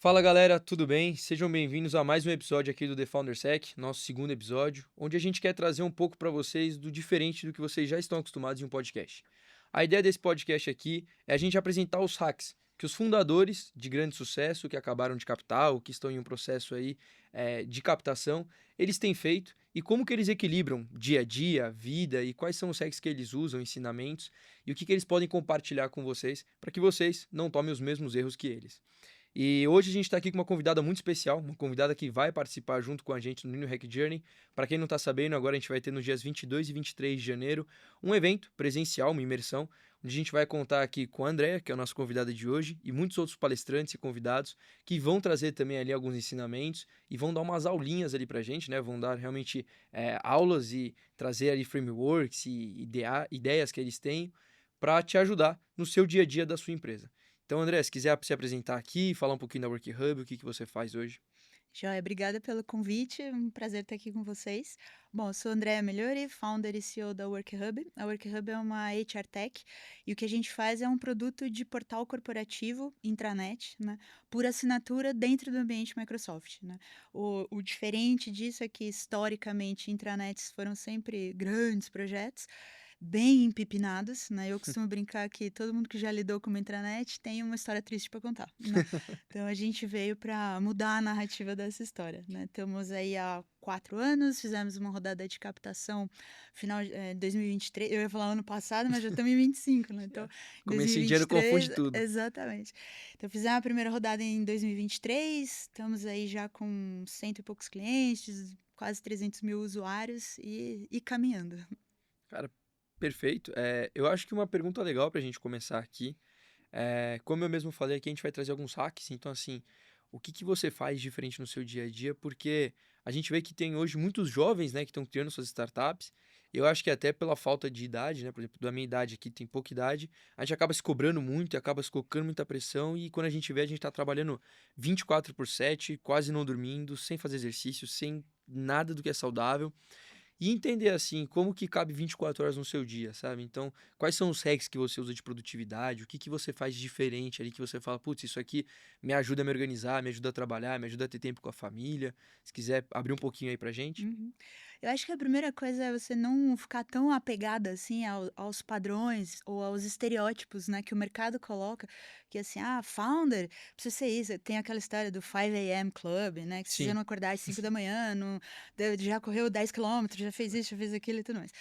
Fala galera, tudo bem? Sejam bem-vindos a mais um episódio aqui do The Founder Sec, nosso segundo episódio, onde a gente quer trazer um pouco para vocês do diferente do que vocês já estão acostumados em um podcast. A ideia desse podcast aqui é a gente apresentar os hacks que os fundadores de grande sucesso, que acabaram de captar ou que estão em um processo aí de captação, eles têm feito e como que eles equilibram dia a dia, a vida e quais são os hacks que eles usam, ensinamentos e o que eles podem compartilhar com vocês para que vocês não tomem os mesmos erros que eles. E hoje a gente está aqui com uma convidada muito especial, uma convidada que vai participar junto com a gente no New Hack Journey. Para quem não está sabendo, agora a gente vai ter nos dias 22 e 23 de janeiro um evento presencial, uma imersão, onde a gente vai contar aqui com a Andrea, que é a nossa convidada de hoje, e muitos outros palestrantes e convidados que vão trazer também ali alguns ensinamentos e vão dar umas aulinhas ali para a gente, né? Vão dar realmente aulas e trazer ali frameworks e ideias que eles têm para te ajudar no seu dia a dia da sua empresa. Então, André, se quiser se apresentar aqui, falar um pouquinho da Work Hub, o que você faz hoje. Joia, obrigada pelo convite, é um prazer estar aqui com vocês. Bom, eu sou Andréa Melhori, founder e CEO da Work Hub. A Work Hub é uma HR Tech e o que a gente faz é um produto de portal corporativo, intranet, né, por assinatura dentro do ambiente Microsoft, né. O diferente disso é que, historicamente, intranets foram sempre grandes projetos, bem empipinados, né. Eu costumo brincar que todo mundo que já lidou com uma intranet tem uma história triste para contar, né. Então a gente veio para mudar a narrativa dessa história, né. Estamos aí há 4 anos, fizemos uma rodada de captação final 2023, eu ia falar ano passado, mas já estamos em 25, né, então em Comecinho de ano confunde 2023 tudo. exatamente. Então fizemos a primeira rodada em 2023, estamos aí já com cento e poucos clientes, quase 300.000 usuários e caminhando. Cara, perfeito. Eu acho que uma pergunta legal para a gente começar aqui como eu mesmo falei aqui, a gente vai trazer alguns hacks. Então, assim, o que você faz diferente no seu dia a dia? Porque a gente vê que tem hoje muitos jovens, né, que estão criando suas startups. Eu acho que até pela falta de idade, né, por exemplo, da minha idade aqui tem pouca idade, a gente acaba se cobrando muito e acaba se colocando muita pressão. E quando a gente vê, a gente está trabalhando 24/7, quase não dormindo, sem fazer exercício, sem nada do que é saudável. E entender, assim, como que cabe 24 horas no seu dia, sabe? Então, quais são os hacks que você usa de produtividade? O que você faz de diferente ali que você fala, putz, isso aqui me ajuda a me organizar, me ajuda a trabalhar, me ajuda a ter tempo com a família. Se quiser abrir um pouquinho aí pra gente. Uhum. Eu acho que a primeira coisa é você não ficar tão apegada, assim, aos padrões ou aos estereótipos, né, que o mercado coloca, que assim: "Ah, founder precisa ser isso", tem aquela história do 5 AM Club, né, que se você Sim. não acordar às 5 da manhã, não já correu 10 quilômetros, já fez isso, já fez aquilo e tudo mais.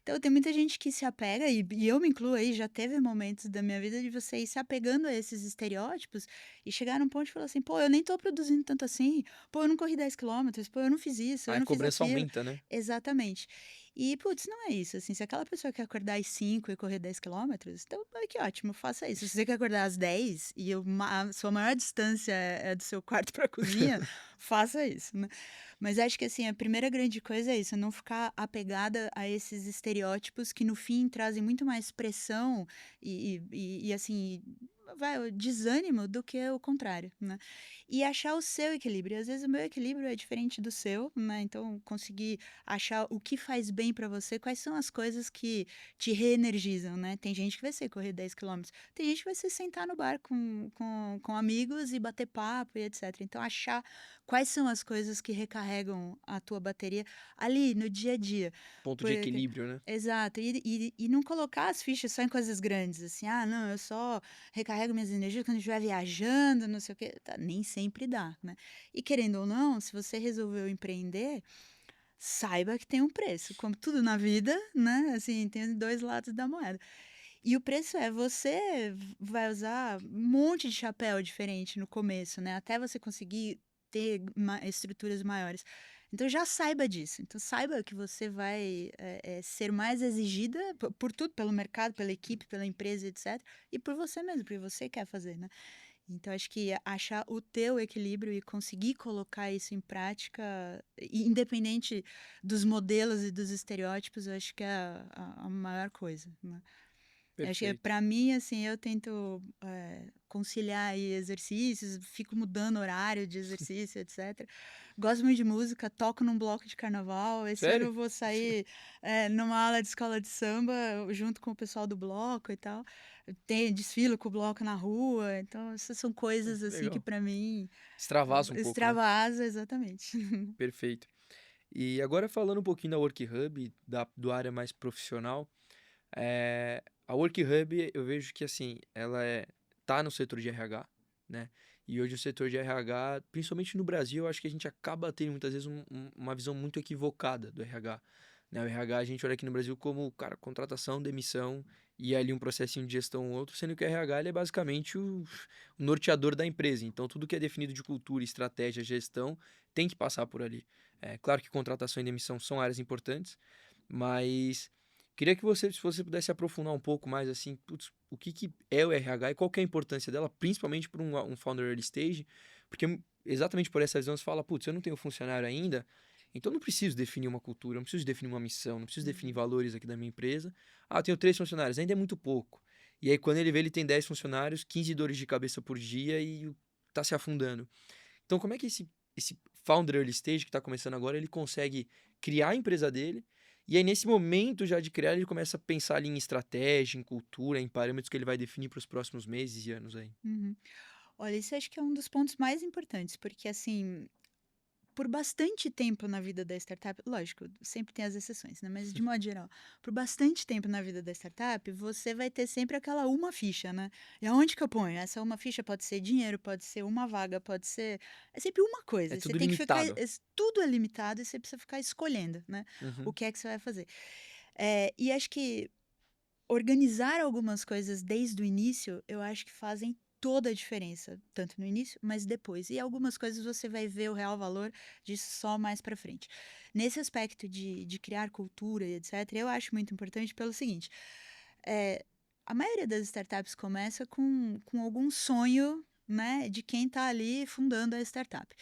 Então tem muita gente que se apega, e eu me incluo aí, já teve momentos da minha vida de você ir se apegando a esses estereótipos e chegar num ponto de falar assim: "Pô, eu nem tô produzindo tanto assim. Pô, eu não corri 10 quilômetros. Pô, eu não fiz isso, Aí eu a não fiz cobrança aquilo". aumenta, né? Exatamente. E, putz, não é isso, assim, se aquela pessoa quer acordar às 5 e correr 10 quilômetros, então, ai, que ótimo, faça isso. Se você quer acordar às 10 e a sua maior distância é do seu quarto para a cozinha, faça isso, né. Mas acho que, assim, a primeira grande coisa é isso, não ficar apegada a esses estereótipos que, no fim, trazem muito mais pressão assim, vai, o desânimo do que o contrário, né. E achar o seu equilíbrio. Às vezes o meu equilíbrio é diferente do seu, né, então conseguir achar o que faz bem para você, quais são as coisas que te reenergizam, né. Tem gente que vai ser correr 10 quilômetros, tem gente que vai ser sentar no bar com amigos e bater papo e etcétera. Então achar quais são as coisas que recarregam a tua bateria ali no dia a dia. Ponto de Porque equilíbrio, né? exato, e não colocar as fichas só em coisas grandes, assim: "Ah, não, eu só recarrego minhas energias quando eu estiver viajando, não sei o quê", tá, nem sempre dá, né. E querendo ou não, se você resolveu empreender, saiba que tem um preço, como tudo na vida, né, assim, tem os 2 lados da moeda. E o preço é, você vai usar um monte de chapéu diferente no começo, né, até você conseguir ter estruturas maiores. Então já saiba disso, então saiba que você vai, ser mais exigida por tudo, pelo mercado, pela equipe, pela empresa, etcétera, e por você mesmo, porque você quer fazer, né. Então acho que achar o teu equilíbrio e conseguir colocar isso em prática, independente dos modelos e dos estereótipos, eu acho que é a maior coisa, né. Eu acho que Perfeito. para mim, assim, eu tento conciliar aí exercícios, fico mudando horário de exercício, etc. Gosto muito de música, toco num bloco de carnaval. Esse ano Sério? eu vou sair numa aula de escola de samba junto com o pessoal do bloco e tal. Tem desfilo com o bloco na rua. Então, essas são Pô, coisas que assim que legal. para mim Extravasa um pouco, né? extravasa exatamente. Perfeito. E agora falando um pouquinho da Work Hub, do área mais profissional, a Work Hub eu vejo que assim, tá no setor de RH, né? E hoje o setor de RH, principalmente no Brasil, eu acho que a gente acaba tendo muitas vezes uma visão muito equivocada do RH. Né? O RH a gente olha aqui no Brasil como, cara, contratação, demissão e ali um processinho de gestão ou outro, sendo que o RH ele é basicamente o norteador da empresa. Então tudo que é definido de cultura, estratégia, gestão tem que passar por ali. É claro que contratação e demissão são áreas importantes, mas queria que você, se você pudesse aprofundar um pouco mais, assim, putz, o que que é o RH e qual que é a importância dela, principalmente para um founder early stage, porque exatamente por essa visão você fala, putz, eu não tenho funcionário ainda, então não preciso definir uma cultura, não preciso definir uma missão, não preciso definir Uhum. valores aqui da minha empresa. Ah, eu tenho 3 funcionários, ainda é muito pouco. E aí quando ele vê, ele tem 10 funcionários, 15 dores de cabeça por dia e tá se afundando. Então como é que esse founder early stage que está começando agora, ele consegue criar a empresa dele e aí, nesse momento já de criar, ele começa a pensar ali em estratégia, em cultura, em parâmetros que ele vai definir para os próximos meses e anos aí. Uhum. Olha, isso acho que é um dos pontos mais importantes, porque assim, por bastante tempo na vida da startup, lógico, sempre tem as exceções, né? Mas de modo geral, por bastante tempo na vida da startup, você vai ter sempre aquela uma ficha, né? E aonde que eu ponho? Essa uma ficha pode ser dinheiro, pode ser uma vaga, pode ser. É sempre uma É coisa. Você tudo tem que ficar. limitado. Tudo é limitado e você precisa ficar escolhendo, né? O Uhum, que é que você vai fazer. E acho que organizar algumas coisas desde o início, eu acho que fazem toda a diferença, tanto no início, mas depois. E algumas coisas você vai ver o real valor disso só mais para frente. Nesse aspecto de criar cultura e etc., eu acho muito importante pelo seguinte: é, a maioria das startups começa com algum sonho, né, de quem está ali fundando a startup.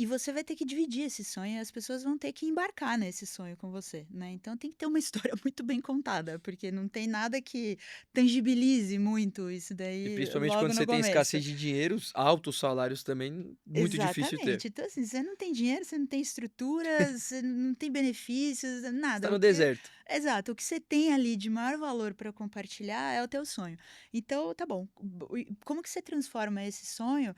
E você vai ter que dividir esse sonho, e as pessoas vão ter que embarcar nesse sonho com você, né? Então tem que ter uma história muito bem contada, porque não tem nada que tangibilize muito isso e daí principalmente logo quando no você tem começo. escassez de dinheiro, altos salários também, muito difícil ter. Exatamente. Então, assim, você não tem dinheiro, você não tem estrutura, você não tem benefícios, Você tá nada. no deserto. Exato, o que você tem ali de maior valor para compartilhar é o teu sonho. Então, tá bom. Como que você transforma esse sonho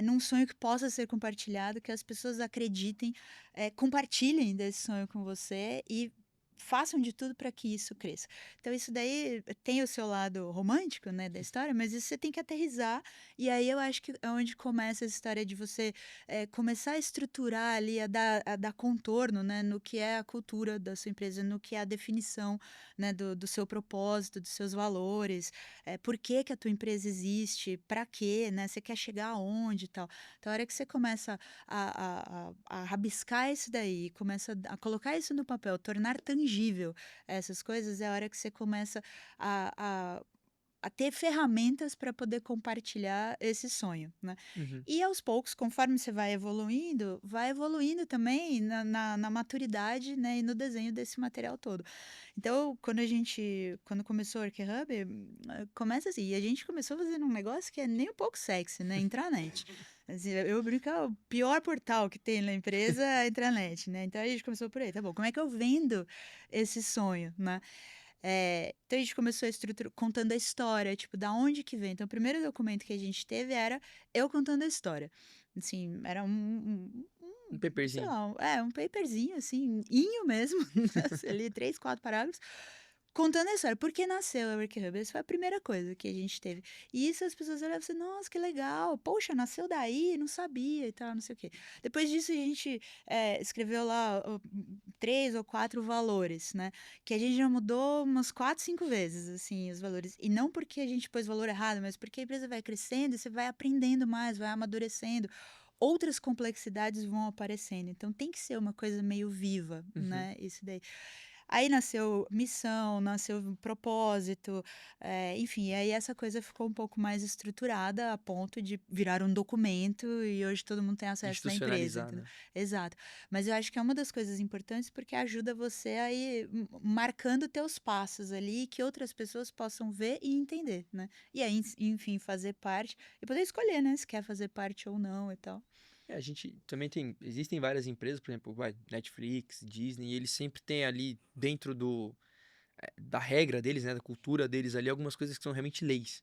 num sonho que possa ser compartilhado, que as pessoas acreditem, compartilhem desse sonho com você e façam de tudo para que isso cresça. Então, isso daí tem o seu lado romântico, né, da história, mas isso você tem que aterrissar e aí eu acho que é onde começa essa história de você começar a estruturar ali, a dar contorno, né, no que é a cultura da sua empresa, no que é a definição, né, do seu propósito, dos seus valores, por que que a tua empresa existe, para quê, né, você quer chegar aonde e tal. Então, a hora que você começa a rabiscar isso daí, começa a colocar isso no papel, tornar tangível essas coisas, é a hora que você começa a, a a ter ferramentas para poder compartilhar esse sonho, né. Uhum. E aos poucos, conforme você vai evoluindo também na maturidade, né, e no desenho desse material todo. Então, quando começou o Arquihub, começa assim, e a gente começou fazendo um negócio que é nem um pouco sexy, né, intranet. Assim, eu brinco que é o pior portal que tem na empresa é a intranet, né, então a gente começou por aí, tá bom, como é que eu vendo esse sonho, né? Então a gente começou a estrutura contando a história, tipo, da onde que vem. Então, o primeiro documento que a gente teve era eu contando a história. Assim, era Um sei paperzinho. lá, um paperzinho, assim, inho mesmo, ali, 3, 4 parágrafos, contando a história. Por que nasceu a Work Hub? Essa foi a primeira coisa que a gente teve. E isso as pessoas olhavam assim, nossa, que legal, poxa, nasceu daí, não sabia e tal, não sei o quê. Depois disso, a gente escreveu lá 3 ou 4 valores, né? Que a gente já mudou umas 4, 5 vezes, assim, os valores. E não porque a gente pôs valor errado, mas porque a empresa vai crescendo e você vai aprendendo mais, vai amadurecendo. Outras complexidades vão aparecendo. Então tem que ser uma coisa meio viva, Uhum. né? Isso daí. Aí nasceu missão, nasceu propósito, enfim, aí essa coisa ficou um pouco mais estruturada a ponto de virar um documento e hoje todo mundo tem acesso na empresa, Institucionalizar, entendeu? né? Exato. Mas eu acho que é uma das coisas importantes porque ajuda você a ir marcando teus passos ali que outras pessoas possam ver e entender, né? E aí, enfim, fazer parte e poder escolher, né, se quer fazer parte ou não e tal. A gente também existem várias empresas, por exemplo, Netflix, Disney, e eles sempre têm ali dentro da regra deles, né, da cultura deles ali, algumas coisas que são realmente leis.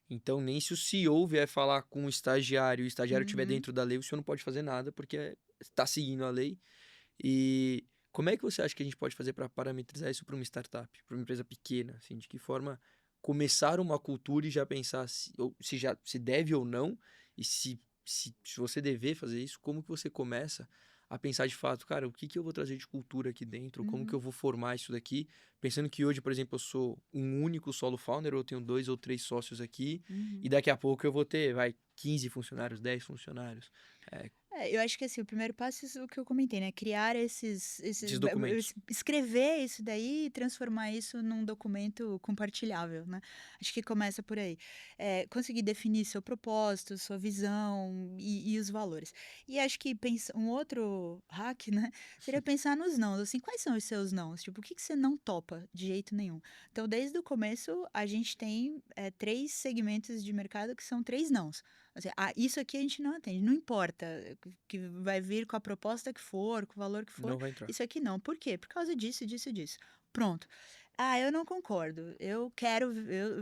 Então, nem se o CEO vier falar com o estagiário e o estagiário estiver Uhum. dentro da lei, o senhor não pode fazer nada porque está seguindo a lei. E como é que você acha que a gente pode fazer para parametrizar isso para uma startup, para uma empresa pequena, assim, de que forma começar uma cultura e já pensar se já se deve ou não, e se você dever fazer isso, como que você começa a pensar de fato, cara, o que que eu vou trazer de cultura aqui dentro, como que Uhum. eu vou formar isso daqui, pensando que hoje, por exemplo, eu sou um único solo founder, ou eu tenho 2 ou 3 sócios aqui, e Uhum. daqui a pouco eu vou ter, 15 funcionários, 10 funcionários, é, Eu acho que assim, o primeiro passo é isso o que eu comentei, né, criar esses documentos. escrever isso daí e transformar isso num documento compartilhável, né. Acho que começa por aí. Conseguir definir seu propósito, sua visão e os valores. E acho que um outro hack, né, seria pensar nos nãos, assim, quais são os seus nãos? Tipo, o que que você não topa de jeito nenhum? Então, desde o começo, a gente tem, 3 segmentos de mercado que são 3 nãos. Assim, isso aqui a gente não atende, não importa que vai vir com a proposta que for, com o valor que for, Não vai entrar. isso aqui não. Por quê? Por causa disso, disso e disso. Pronto. Ah, eu não concordo. Eu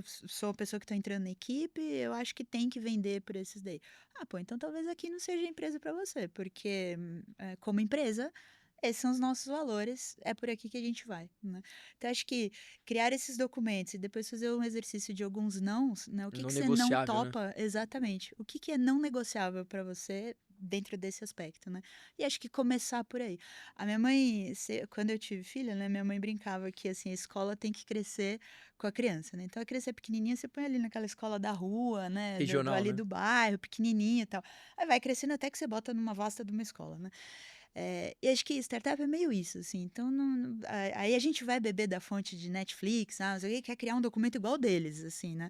sou a pessoa que está entrando na equipe, eu acho que tem que vender por esses daí. Ah, pô, então talvez aqui não seja a empresa para você, porque como empresa, esses são os nossos valores, é por aqui que a gente vai, né? Então, acho que criar esses documentos e depois fazer um exercício de alguns nãos, né? O que Não que você não negociável, né? topa exatamente? O que que é não negociável para você dentro desse aspecto, né? E acho que começar por aí. A minha mãe, quando eu tive filha, né? Minha mãe brincava que assim a escola tem que crescer com a criança, né? Então a criança é pequenininha, você põe ali naquela escola da rua, né? Regional, Ali né? do bairro, pequenininha e tal. Aí vai crescendo até que você bota numa vasta de uma escola, né? E acho que startup é meio isso, assim. Então, aí a gente vai beber da fonte de Netflix, não sei o quê, quer criar um documento igual deles, assim, né?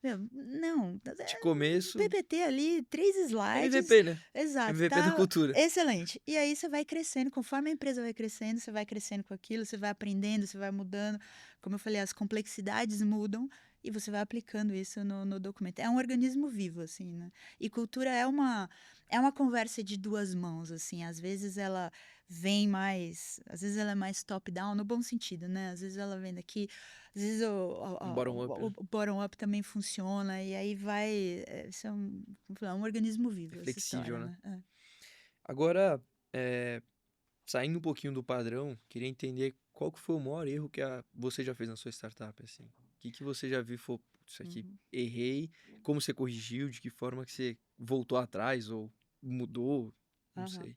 Meu, não, De um começo, PPT ali, 3 slides, MVP, né? exato, MVP da tá cultura. excelente. E aí você vai crescendo, conforme a empresa vai crescendo, você vai crescendo com aquilo, você vai aprendendo, você vai mudando. Como eu falei, as complexidades mudam e você vai aplicando isso no documento. É um organismo vivo, assim, né? E cultura é uma conversa de duas mãos, assim. Às vezes ela vem mais, às vezes ela é mais top-down, no bom sentido, né? Às vezes ela vem daqui, às vezes Um bottom up, né? o bottom-up também funciona, e aí vai. Isso é como falar, um organismo É vivo, essa flexível, história, né? né? É. Agora, saindo um pouquinho do padrão, queria entender qual que foi o maior erro que você já fez na sua startup, assim. O que que você já viu e falou, "Putz, isso aqui Uhum. errei, como você corrigiu, de que forma que você voltou atrás ou mudou, não Aham. sei.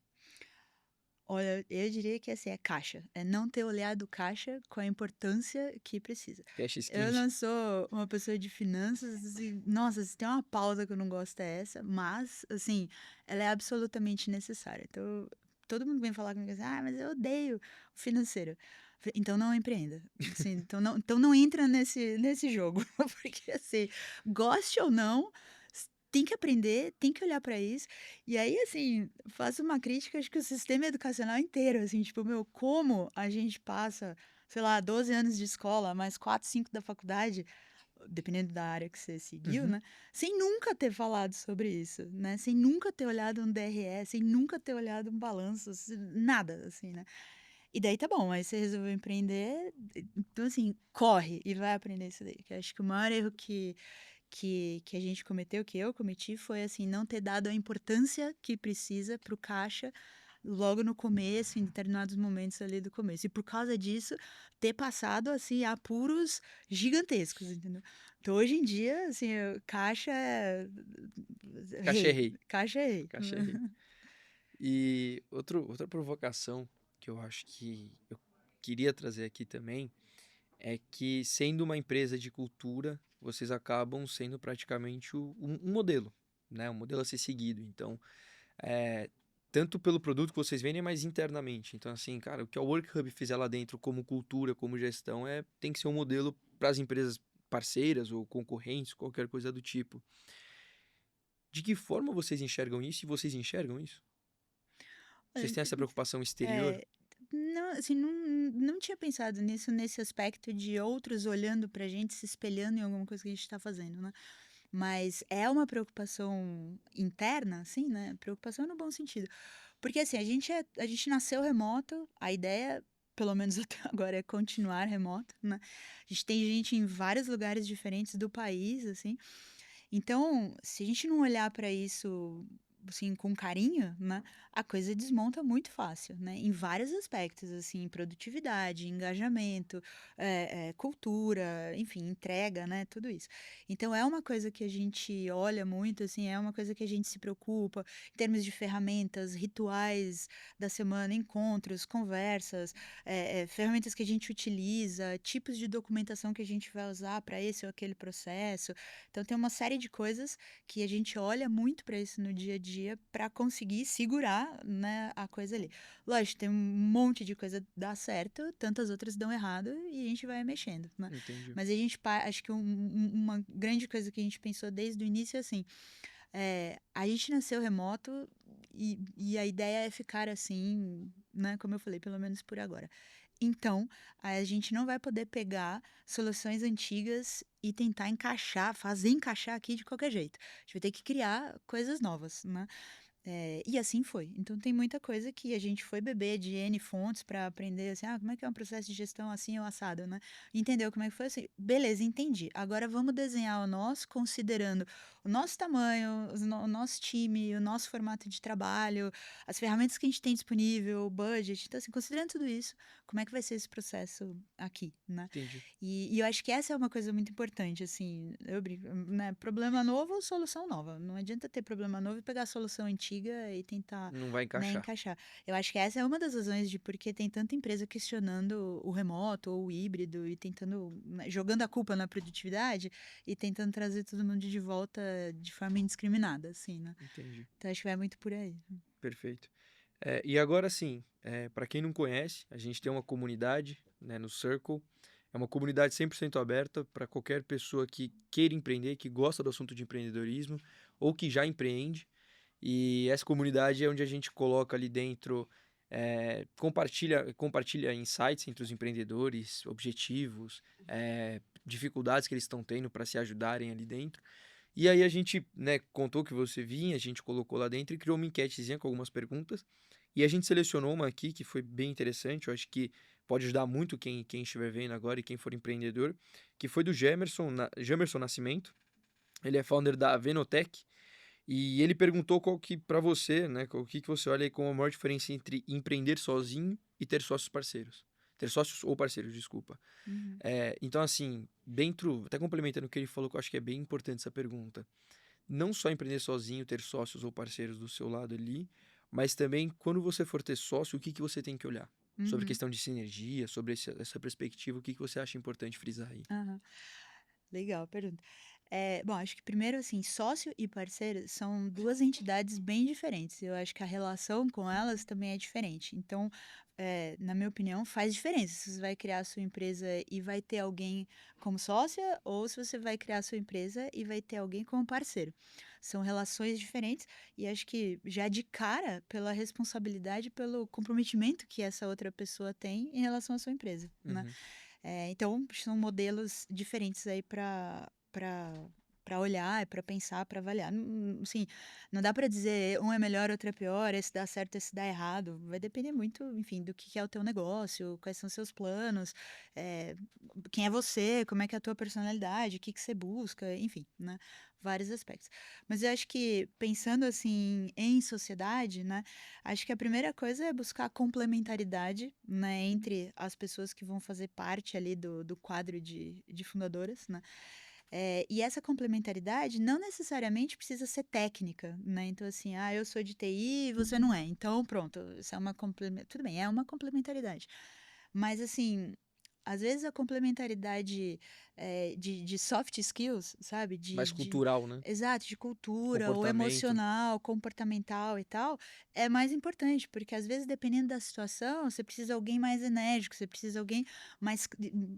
Olha, eu diria que assim, é caixa. É não ter olhado caixa com a importância que precisa. Cash is Eu king. não sou uma pessoa de finanças, assim, nossa, se tem uma pausa que eu não gosto é essa, mas, assim, ela é absolutamente necessária. Então, todo mundo vem falar comigo assim, mas eu odeio o financeiro. Então não empreenda. Assim, então não entra nesse jogo. Porque, assim, goste ou não, tem que aprender, tem que olhar para isso. E aí, assim, faço uma crítica, acho que o sistema educacional inteiro, assim, tipo, meu, como a gente passa, sei lá, 12 anos de escola, mais 4, 5 da faculdade, dependendo da área que você seguiu, Uhum. né? Sem nunca ter falado sobre isso, né? Sem nunca ter olhado um DRE, sem nunca ter olhado um balanço, nada, assim, né? E daí tá bom, aí você resolveu empreender, então assim, corre e vai aprender isso daí. Que eu acho que o maior erro que a gente cometeu, que eu cometi, foi assim, não ter dado a importância que precisa para o caixa logo no começo, em determinados momentos ali do começo. E por causa disso, ter passado assim apuros gigantescos, entendeu? Então hoje em dia, assim, caixa é Caixa rei, errei. caixa é rei. Caixa errei. E outra provocação que eu acho que eu queria trazer aqui também é que, sendo uma empresa de cultura, vocês acabam sendo praticamente um modelo, né? Um modelo a ser seguido. Então, tanto pelo produto que vocês vendem, mas internamente. Então, assim, cara, o que a Work Hub fizer lá dentro como cultura, como gestão, tem que ser um modelo para as empresas parceiras ou concorrentes, qualquer coisa do tipo. De que forma vocês enxergam isso e vocês enxergam isso? Vocês Olha, têm essa preocupação exterior? É, não, assim, não tinha pensado nisso, nesse aspecto de outros olhando pra gente, se espelhando em alguma coisa que a gente tá fazendo, né? Mas é uma preocupação interna, assim, né? Preocupação no bom sentido. Porque, assim, a gente nasceu remoto, a ideia, pelo menos até agora, é continuar remoto, né? A gente tem gente em vários lugares diferentes do país, assim. Então, se a gente não olhar para isso, assim, com carinho, né, a coisa desmonta muito fácil, né, em vários aspectos, assim, produtividade, engajamento, cultura, enfim, entrega, né, tudo isso. Então, é uma coisa que a gente olha muito, assim, é uma coisa que a gente se preocupa em termos de ferramentas, rituais da semana, encontros, conversas, ferramentas que a gente utiliza, tipos de documentação que a gente vai usar para esse ou aquele processo. Então tem uma série de coisas que a gente olha muito para isso no dia a dia para conseguir segurar, né, a coisa ali. Lógico, tem um monte de coisa dá certo, tantas outras dão errado e a gente vai mexendo, né? Entendi. Mas a gente acho que uma grande coisa que a gente pensou desde o início é assim, a gente nasceu remoto e a ideia é ficar assim, né, como eu falei, pelo menos por agora. Então, a gente não vai poder pegar soluções antigas e tentar encaixar, fazer encaixar aqui de qualquer jeito. A gente vai ter que criar coisas novas, né? E assim foi. Então tem muita coisa que a gente foi beber de N fontes para aprender assim, como é que é um processo de gestão assim ou assado, né? Entendeu como é que foi assim? Beleza, entendi. Agora vamos desenhar o nosso considerando o nosso tamanho, o nosso time, o nosso formato de trabalho, as ferramentas que a gente tem disponível, o budget. Então, assim, considerando tudo isso, como é que vai ser esse processo aqui, né? Entendi. E eu acho que essa é uma coisa muito importante, assim, eu brinco, né? Problema novo ou solução nova. Não adianta ter problema novo e pegar a solução antiga e tentar, Não vai né, encaixar. encaixar. Eu acho que essa é uma das razões de por que tem tanta empresa questionando o remoto ou o híbrido e tentando, né, jogando a culpa na produtividade e tentando trazer todo mundo de volta de forma indiscriminada, assim, né? Entendi. Então acho que vai muito por aí. Perfeito. E agora sim, para quem não conhece, a gente tem uma comunidade, né, no Circle. É uma comunidade 100% aberta para qualquer pessoa que queira empreender, que gosta do assunto de empreendedorismo ou que já empreende. E essa comunidade é onde a gente coloca ali dentro, compartilha insights entre os empreendedores, objetivos, dificuldades que eles estão tendo para se ajudarem ali dentro. E aí a gente, né, contou que você vinha, a gente colocou lá dentro e criou uma enquetezinha com algumas perguntas. E a gente selecionou uma aqui que foi bem interessante, eu acho que pode ajudar muito quem estiver vendo agora e quem for empreendedor, que foi do Jamerson Nascimento. Ele é founder da Venotech e ele perguntou qual que, para você, né, o que você olha aí como a maior diferença entre empreender sozinho e ter sócios parceiros. Ter sócios ou parceiros, desculpa. Uhum. Então, assim, dentro, até complementando o que ele falou, que eu acho que é bem importante essa pergunta. Não só empreender sozinho, ter sócios ou parceiros do seu lado ali, mas também quando você for ter sócio, o que que você tem que olhar? Sobre Uhum. questão de sinergia, sobre essa perspectiva, o que que você acha importante frisar aí? Aham. Legal, pergunta. Bom, acho que primeiro, assim, sócio e parceiro são 2 entidades bem diferentes. Eu acho que a relação com elas também é diferente. Então, na minha opinião, faz diferença se você vai criar a sua empresa e vai ter alguém como sócia ou se você vai criar a sua empresa e vai ter alguém como parceiro. São relações diferentes e acho que já de cara pela responsabilidade, pelo comprometimento que essa outra pessoa tem em relação à sua empresa, né? Uhum, Então, são modelos diferentes aí para olhar, para pensar, para avaliar. Assim, não dá para dizer um é melhor, outro é pior, esse dá certo, esse dá errado. Vai depender muito, enfim, do que é o teu negócio, quais são os seus planos, eh, quem é você, como é que é a tua personalidade, o que que você busca, enfim, né? Vários aspectos. Mas eu acho que pensando assim em sociedade, né? Acho que a primeira coisa é buscar complementaridade, né, entre as pessoas que vão fazer parte ali do quadro de fundadoras, né? E essa complementaridade não necessariamente precisa ser técnica, né? Então, assim, eu sou de TI e você não é. Então, pronto, isso é uma tudo bem, é uma complementaridade. Mas, assim, às vezes a complementaridade, de soft skills, sabe? Mais cultural, né? Exato, de cultura, ou Comportamento. emocional, comportamental e tal, é mais importante, porque às vezes, dependendo da situação, você precisa de alguém mais enérgico, você precisa de alguém mais,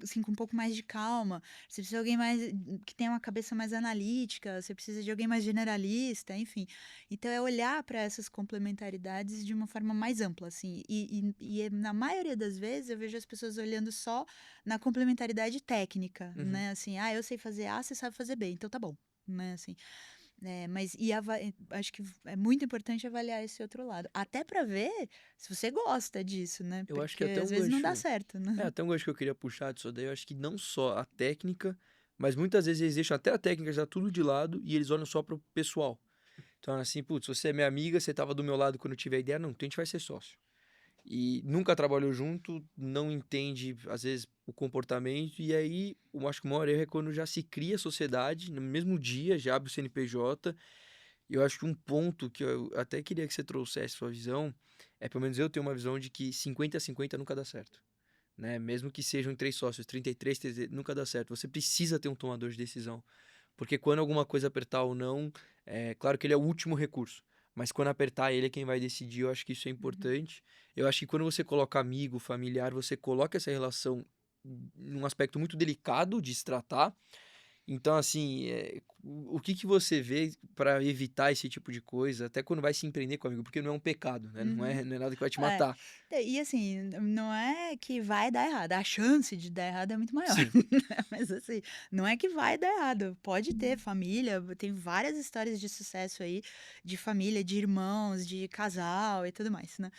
assim, com um pouco mais de calma, você precisa de alguém mais que tenha uma cabeça mais analítica, você precisa de alguém mais generalista, enfim. Então, é olhar para essas complementaridades de uma forma mais ampla, assim. Na maioria das vezes, eu vejo as pessoas olhando só na complementaridade técnica, Uhum. né? Assim, eu sei fazer A, você sabe fazer B, então tá bom, né? Assim, mas acho que é muito importante avaliar esse outro lado, até para ver se você gosta disso, né? Eu acho que Porque até às um vezes não dá gancho. certo, né? É, até um gancho que eu queria puxar disso daí, eu acho que não só a técnica, mas muitas vezes eles deixam até a técnica já tudo de lado e eles olham só pro pessoal. Então, assim, putz, você é minha amiga, você tava do meu lado quando eu tive a ideia, não, então a gente vai ser sócio. E nunca trabalhou junto, não entende, às vezes, o comportamento, e aí, eu acho que o maior erro é quando já se cria a sociedade, no mesmo dia, já abre o CNPJ, e eu acho que um ponto que eu até queria que você trouxesse sua visão, é pelo menos eu tenho uma visão de que 50-50 nunca dá certo, né? Mesmo que sejam três sócios, 33, nunca dá certo. Você precisa ter um tomador de decisão. Porque quando alguma coisa apertar ou não, é claro que ele é o último recurso. Mas quando apertar, ele é quem vai decidir. Eu acho que isso é Uhum. importante. Eu acho que quando você coloca amigo, familiar, você coloca essa relação num aspecto muito delicado de se tratar. Então, assim, o que que você vê para evitar esse tipo de coisa, até quando vai se empreender com amigo? Porque não é um pecado, né? Não Uhum. é, não é nada que vai te É, matar. e assim, não é que vai dar errado, a chance de dar errado é muito maior, Sim. né, mas assim, não é que vai dar errado, pode ter família, tem várias histórias de sucesso aí, de família, de irmãos, de casal e tudo mais, né.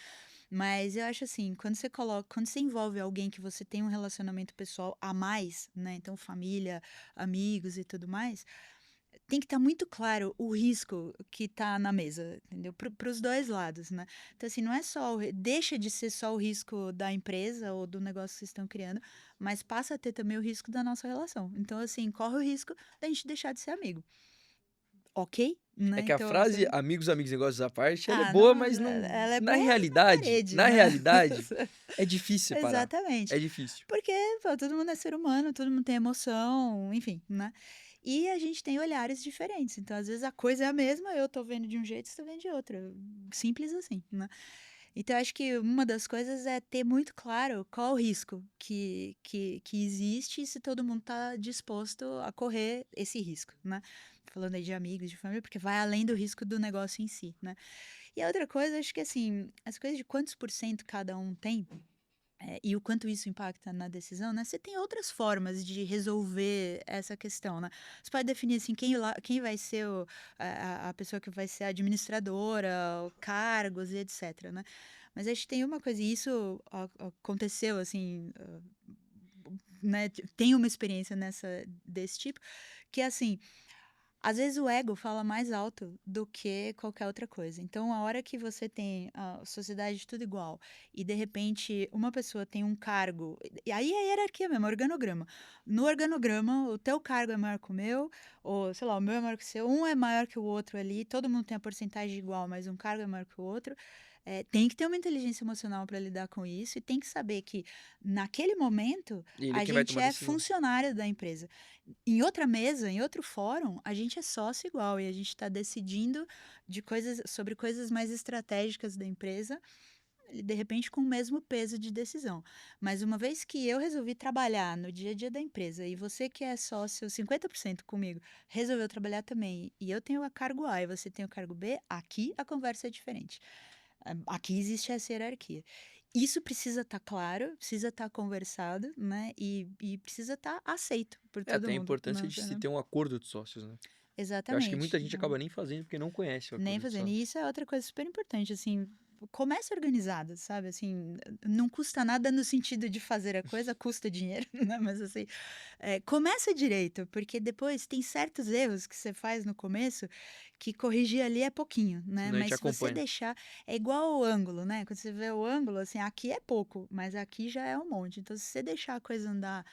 Mas eu acho assim, quando você envolve alguém que você tem um relacionamento pessoal a mais, né, então família, amigos e tudo mais, tem que estar muito claro o risco que está na mesa, entendeu? Para os 2 lados, né. Então, assim, não é só deixa de ser só o risco da empresa ou do negócio que vocês estão criando, mas passa a ter também o risco da nossa relação. Então, assim, corre o risco da gente deixar de ser amigo, ok? É Né, que a então frase você amigos, amigos, negócios à parte, ela é boa, não, mas não, ela é na boa na realidade, parede, na né. realidade, é difícil separar. Exatamente. É difícil. Porque, pô, todo mundo é ser humano, todo mundo tem emoção, enfim, né. E a gente tem olhares diferentes, então às vezes a coisa é a mesma, eu tô vendo de um jeito, você tá vendo de outro, simples assim, né. Então acho que uma das coisas é ter muito claro qual o risco que existe e se todo mundo tá disposto a correr esse risco, né. Falando aí de amigos, de família, porque vai além do risco do negócio em si, né. E a outra coisa, acho que assim, as coisas de quantos por cento cada um tem, e o quanto isso impacta na decisão, né, você tem outras formas de resolver essa questão, né. Você pode definir, assim, quem vai ser a pessoa que vai ser a administradora, o cargos e etcétera, né. Mas acho que tem uma coisa e isso aconteceu, assim, né, tenho uma experiência desse tipo, que é assim, às vezes o ego fala mais alto do que qualquer outra coisa. Então, a hora que você tem a sociedade tudo igual e de repente uma pessoa tem um cargo, e aí é hierarquia mesmo, organograma. No organograma, o teu cargo é maior que o meu, ou sei lá, o meu é maior que o seu, um é maior que o outro ali, todo mundo tem a porcentagem igual, mas um cargo é maior que o outro. Tem que ter uma inteligência emocional para lidar com isso e tem que saber que naquele momento E ele é a quem vai gente tomar a é decisão. funcionário da empresa. Em outra mesa, em outro fórum, a gente é sócio igual e a gente está decidindo sobre coisas mais estratégicas da empresa, de repente com o mesmo peso de decisão. Mas uma vez que eu resolvi trabalhar no dia a dia da empresa e você que é sócio 50% comigo resolveu trabalhar também e eu tenho a cargo A e você tem o cargo B, aqui a conversa é diferente. Aqui existe essa hierarquia. Isso precisa estar claro, precisa estar conversado, né, e precisa estar aceito por É todo até a mundo, importância não de você se não ter um acordo de sócios, né? Eu acho que exatamente, muita gente acaba nem fazendo porque não conhece o nem acordo de fazendo. E sócios. isso é outra coisa super importante, assim, comece organizado, sabe, assim, não custa nada no sentido de fazer a coisa, custa dinheiro, né, mas assim, começa direito, porque depois tem certos erros que você faz no começo, que corrigir ali é pouquinho, né, Senão a gente mas se você acompanha. deixar é igual o ângulo, né, quando você vê o ângulo, assim, aqui é pouco, mas aqui já é um monte, então se você deixar a coisa andar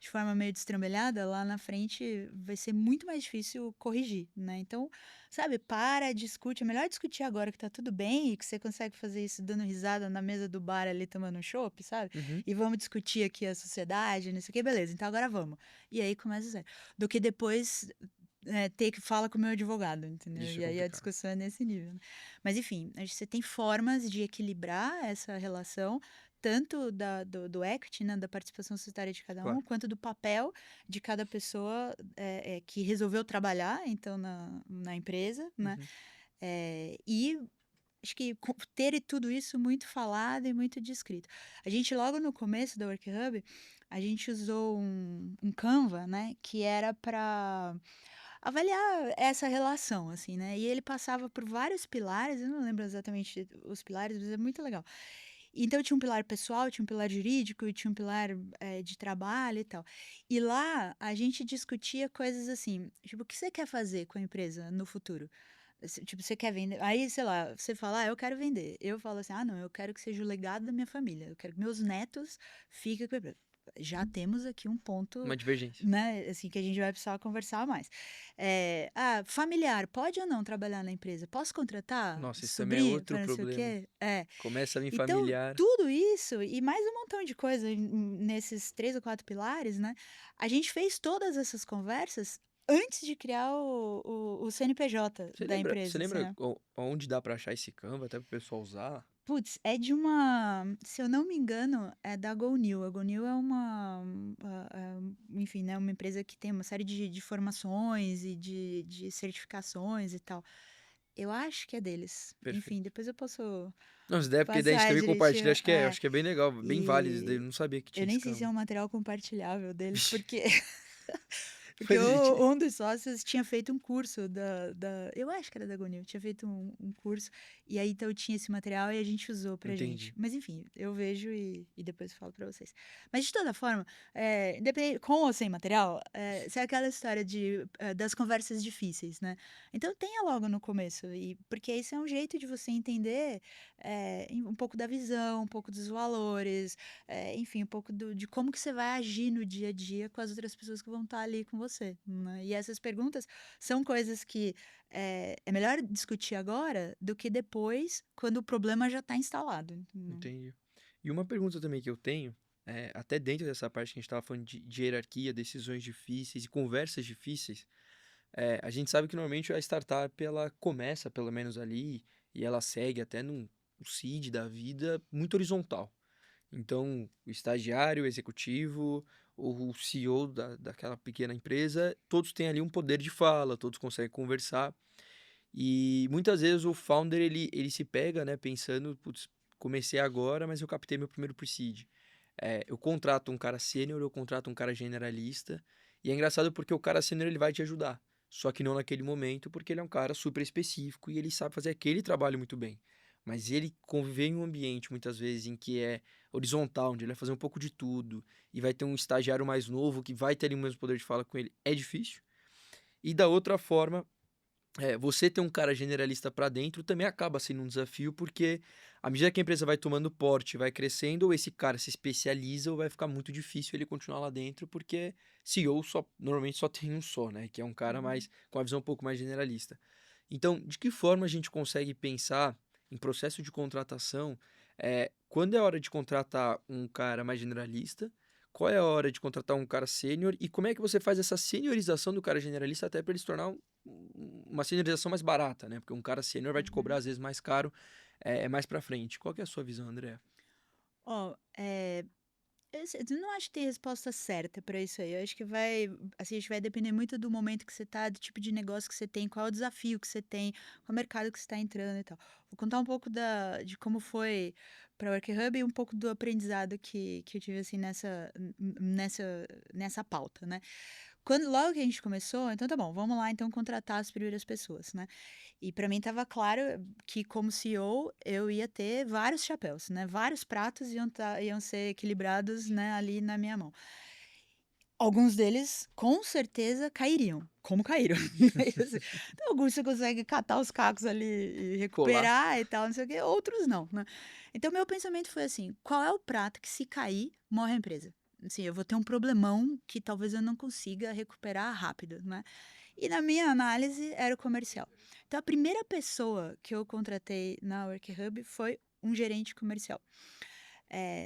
de forma meio destrambelhada, lá na frente vai ser muito mais difícil corrigir, né? Então, sabe, para, discute. É melhor discutir agora que tá tudo bem e que você consegue fazer isso dando risada na mesa do bar ali tomando um chopp, sabe? Uhum. E vamos discutir aqui a sociedade, não sei o que, beleza. Então agora vamos. E aí começa a zero. Do que depois ter que falar com o meu advogado, entendeu? Isso é E aí a complicado. discussão é nesse nível, né? Mas enfim, acho que você tem formas de equilibrar essa relação, tanto do equity, né, da participação societária de cada Claro. um, quanto do papel de cada pessoa que resolveu trabalhar, então, na empresa, né? Uhum. E acho que ter tudo isso muito falado e muito descrito. A gente, logo no começo da Work Hub, a gente usou um Canva, né, que era para avaliar essa relação, assim, né? E ele passava por vários pilares, eu não lembro exatamente os pilares, mas é muito legal. Então tinha um pilar pessoal, tinha um pilar jurídico e tinha um pilar de trabalho e tal. E lá a gente discutia coisas assim, tipo, o que você quer fazer com a empresa no futuro? Tipo, você quer vender. Aí, sei lá, você fala, eu quero vender. Eu falo assim, não, eu quero que seja o legado da minha família. Eu quero que meus netos fiquem com a empresa. Já temos aqui um ponto, Uma divergência. né, assim, que a gente vai precisar conversar mais. Familiar, pode ou não trabalhar na empresa? Posso contratar Nossa, isso também é sobrinho outro para não sei o problema. quê? Começa a vir Então, familiar. tudo isso e mais um montão de coisa nesses 3 ou 4 pilares, né, a gente fez todas essas conversas antes de criar o CNPJ Você da lembra, você empresa, assim, lembra né. onde dá pra achar esse Canva até pro pessoal usar? Putz, é de uma se eu não me engano, é da GoNew. A GoNew é enfim, né, uma empresa que tem uma série de formações e de certificações e tal. Eu acho que é deles. Enfim, Perfeito. depois eu posso Não, se der, porque daí a gente passar também compartilha, direitinho. acho que é bem legal, bem válido isso daí. Eu E não sabia que eu tinha nem esse sei se é Canva. um material compartilhável deles, Vixe, porque porque mas a gente. um dos sócios tinha feito um curso eu acho que era da GoNew, tinha feito um curso, e aí então tinha esse material e a gente usou pra gente. Entendi. Mas enfim, eu vejo e depois eu falo pra vocês. Mas de toda forma, independente, com ou sem material, isso é aquela história das conversas difíceis, né? Então tenha logo no começo, porque isso é um jeito de você entender um pouco da visão, um pouco dos valores, enfim, um pouco de como que você vai agir no dia a dia com as outras pessoas que vão estar ali com você, né? E essas perguntas são coisas que é melhor discutir agora do que depois, quando o problema já está instalado, entendeu? Entendi. E uma pergunta também que eu tenho, até dentro dessa parte que a gente estava falando de hierarquia, decisões difíceis e conversas difíceis, a gente sabe que normalmente a startup ela começa pelo menos ali e ela segue até num seed da vida muito horizontal. Então, o estagiário, o executivo, o CEO daquela pequena empresa, todos têm ali um poder de fala, todos conseguem conversar. E muitas vezes o founder ele se pega, né, pensando, putz, comecei agora, mas eu captei meu primeiro pre-seed. Eu contrato um cara sênior, eu contrato um cara generalista. E é engraçado porque o cara sênior ele vai te ajudar. Só que não naquele momento, porque ele é um cara super específico e ele sabe fazer aquele trabalho muito bem. Mas ele conviver em um ambiente, muitas vezes, em que é horizontal, onde ele vai fazer um pouco de tudo, e vai ter um estagiário mais novo que vai ter ali o mesmo poder de fala com ele, é difícil. E da outra forma, você ter um cara generalista para dentro também acaba sendo um desafio, porque à medida que a empresa vai tomando porte, vai crescendo, ou esse cara se especializa, ou vai ficar muito difícil ele continuar lá dentro, porque CEO normalmente só tem um só, né? Que é um cara Uhum. mais com a visão um pouco mais generalista. Então, de que forma a gente consegue pensar em processo de contratação, quando é hora de contratar um cara mais generalista? Qual é a hora de contratar um cara sênior? E como é que você faz essa seniorização do cara generalista até para ele se tornar uma seniorização mais barata, né? Porque um cara sênior vai te cobrar Uhum. às vezes mais caro, mais pra frente. Qual que é a sua visão, André? Ó, eu não acho que tem resposta certa para isso aí. Eu acho que vai, assim, a gente vai depender muito do momento que você tá, do tipo de negócio que você tem, qual é o desafio que você tem, qual é o mercado que você está entrando e tal. Vou contar um pouco de como foi para o Work Hub e um pouco do aprendizado que eu tive assim nessa pauta, né? Logo que a gente começou, então tá bom, vamos lá então contratar as primeiras pessoas, né? E para mim estava claro que, como CEO, eu ia ter vários chapéus, né? Vários pratos iam ser equilibrados, né, ali na minha mão. Alguns deles, com certeza, cairiam, como caíram. Então, alguns você consegue catar os cacos ali e Colar. recuperar e tal, não sei o quê, outros não, né? Então, meu pensamento foi assim: qual é o prato que, se cair, morre a empresa? assim, eu vou ter um problemão que talvez eu não consiga recuperar rápido, né. E na minha análise era o comercial. Então a primeira pessoa que eu contratei na Workhub foi um gerente comercial.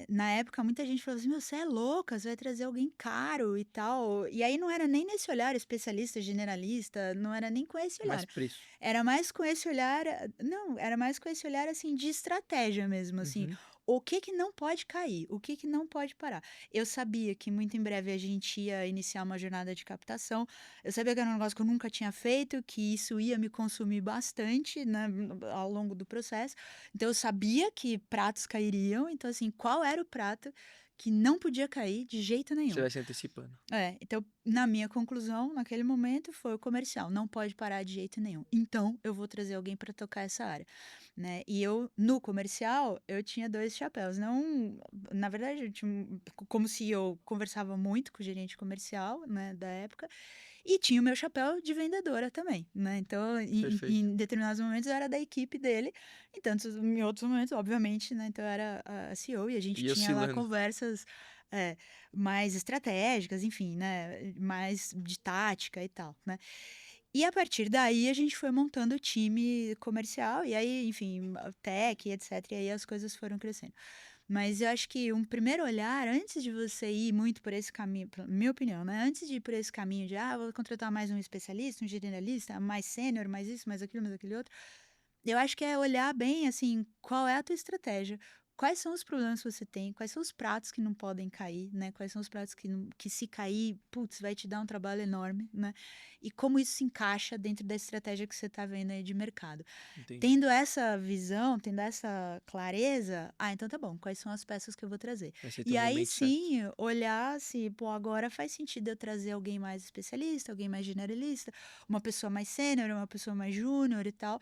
Na época muita gente falou assim: "Meu, você é louca, você vai trazer alguém caro e tal". E aí não era nem nesse olhar especialista, generalista, não era nem com esse Mais olhar. preço. Era mais com esse olhar não, era mais com esse olhar, assim, de estratégia mesmo, assim, Uhum. o que que não pode cair, o que que não pode parar. Eu sabia que muito em breve a gente ia iniciar uma jornada de captação, eu sabia que era um negócio que eu nunca tinha feito, que isso ia me consumir bastante, né, ao longo do processo, então eu sabia que pratos cairiam, então, assim, qual era o prato que não podia cair de jeito Você nenhum? vai se antecipando. Então, na minha conclusão, naquele momento, foi o comercial, não pode parar de jeito nenhum. Então, eu vou trazer alguém para tocar essa área, né. E eu, no comercial, eu tinha 2 chapéus, não na verdade, eu tinha como CEO, conversava muito com o gerente comercial, né, da época, e tinha o meu chapéu de vendedora também, né. Então, Perfeito. em determinados momentos, eu era da equipe dele, em outros momentos, obviamente, né, então eu era a CEO e a gente E tinha lá oscilando. conversas, é, mais estratégicas, enfim, né, mais de tática e tal, né. E a partir daí a gente foi montando o time comercial e aí, enfim, tech, etc, e aí as coisas foram crescendo. Mas eu acho que um primeiro olhar, antes de você ir muito por esse caminho, minha opinião, né, antes de ir por esse caminho de: "Ah, vou contratar mais um especialista, um generalista, mais sênior, mais isso, mais aquilo, mais aquele outro", eu acho que é olhar bem, assim, qual é a tua estratégia, quais são os problemas que você tem, quais são os pratos que não podem cair, né, quais são os pratos que se cair, putz, vai te dar um trabalho enorme, né, e como isso se encaixa dentro da estratégia que você está vendo aí de mercado. Entendi. Tendo essa visão, tendo essa clareza, então tá bom, quais são as peças que eu vou trazer? Aí você tem E um aí momento certo. sim, olhar se, pô, agora faz sentido eu trazer alguém mais especialista, alguém mais generalista, uma pessoa mais sênior, uma pessoa mais júnior e tal.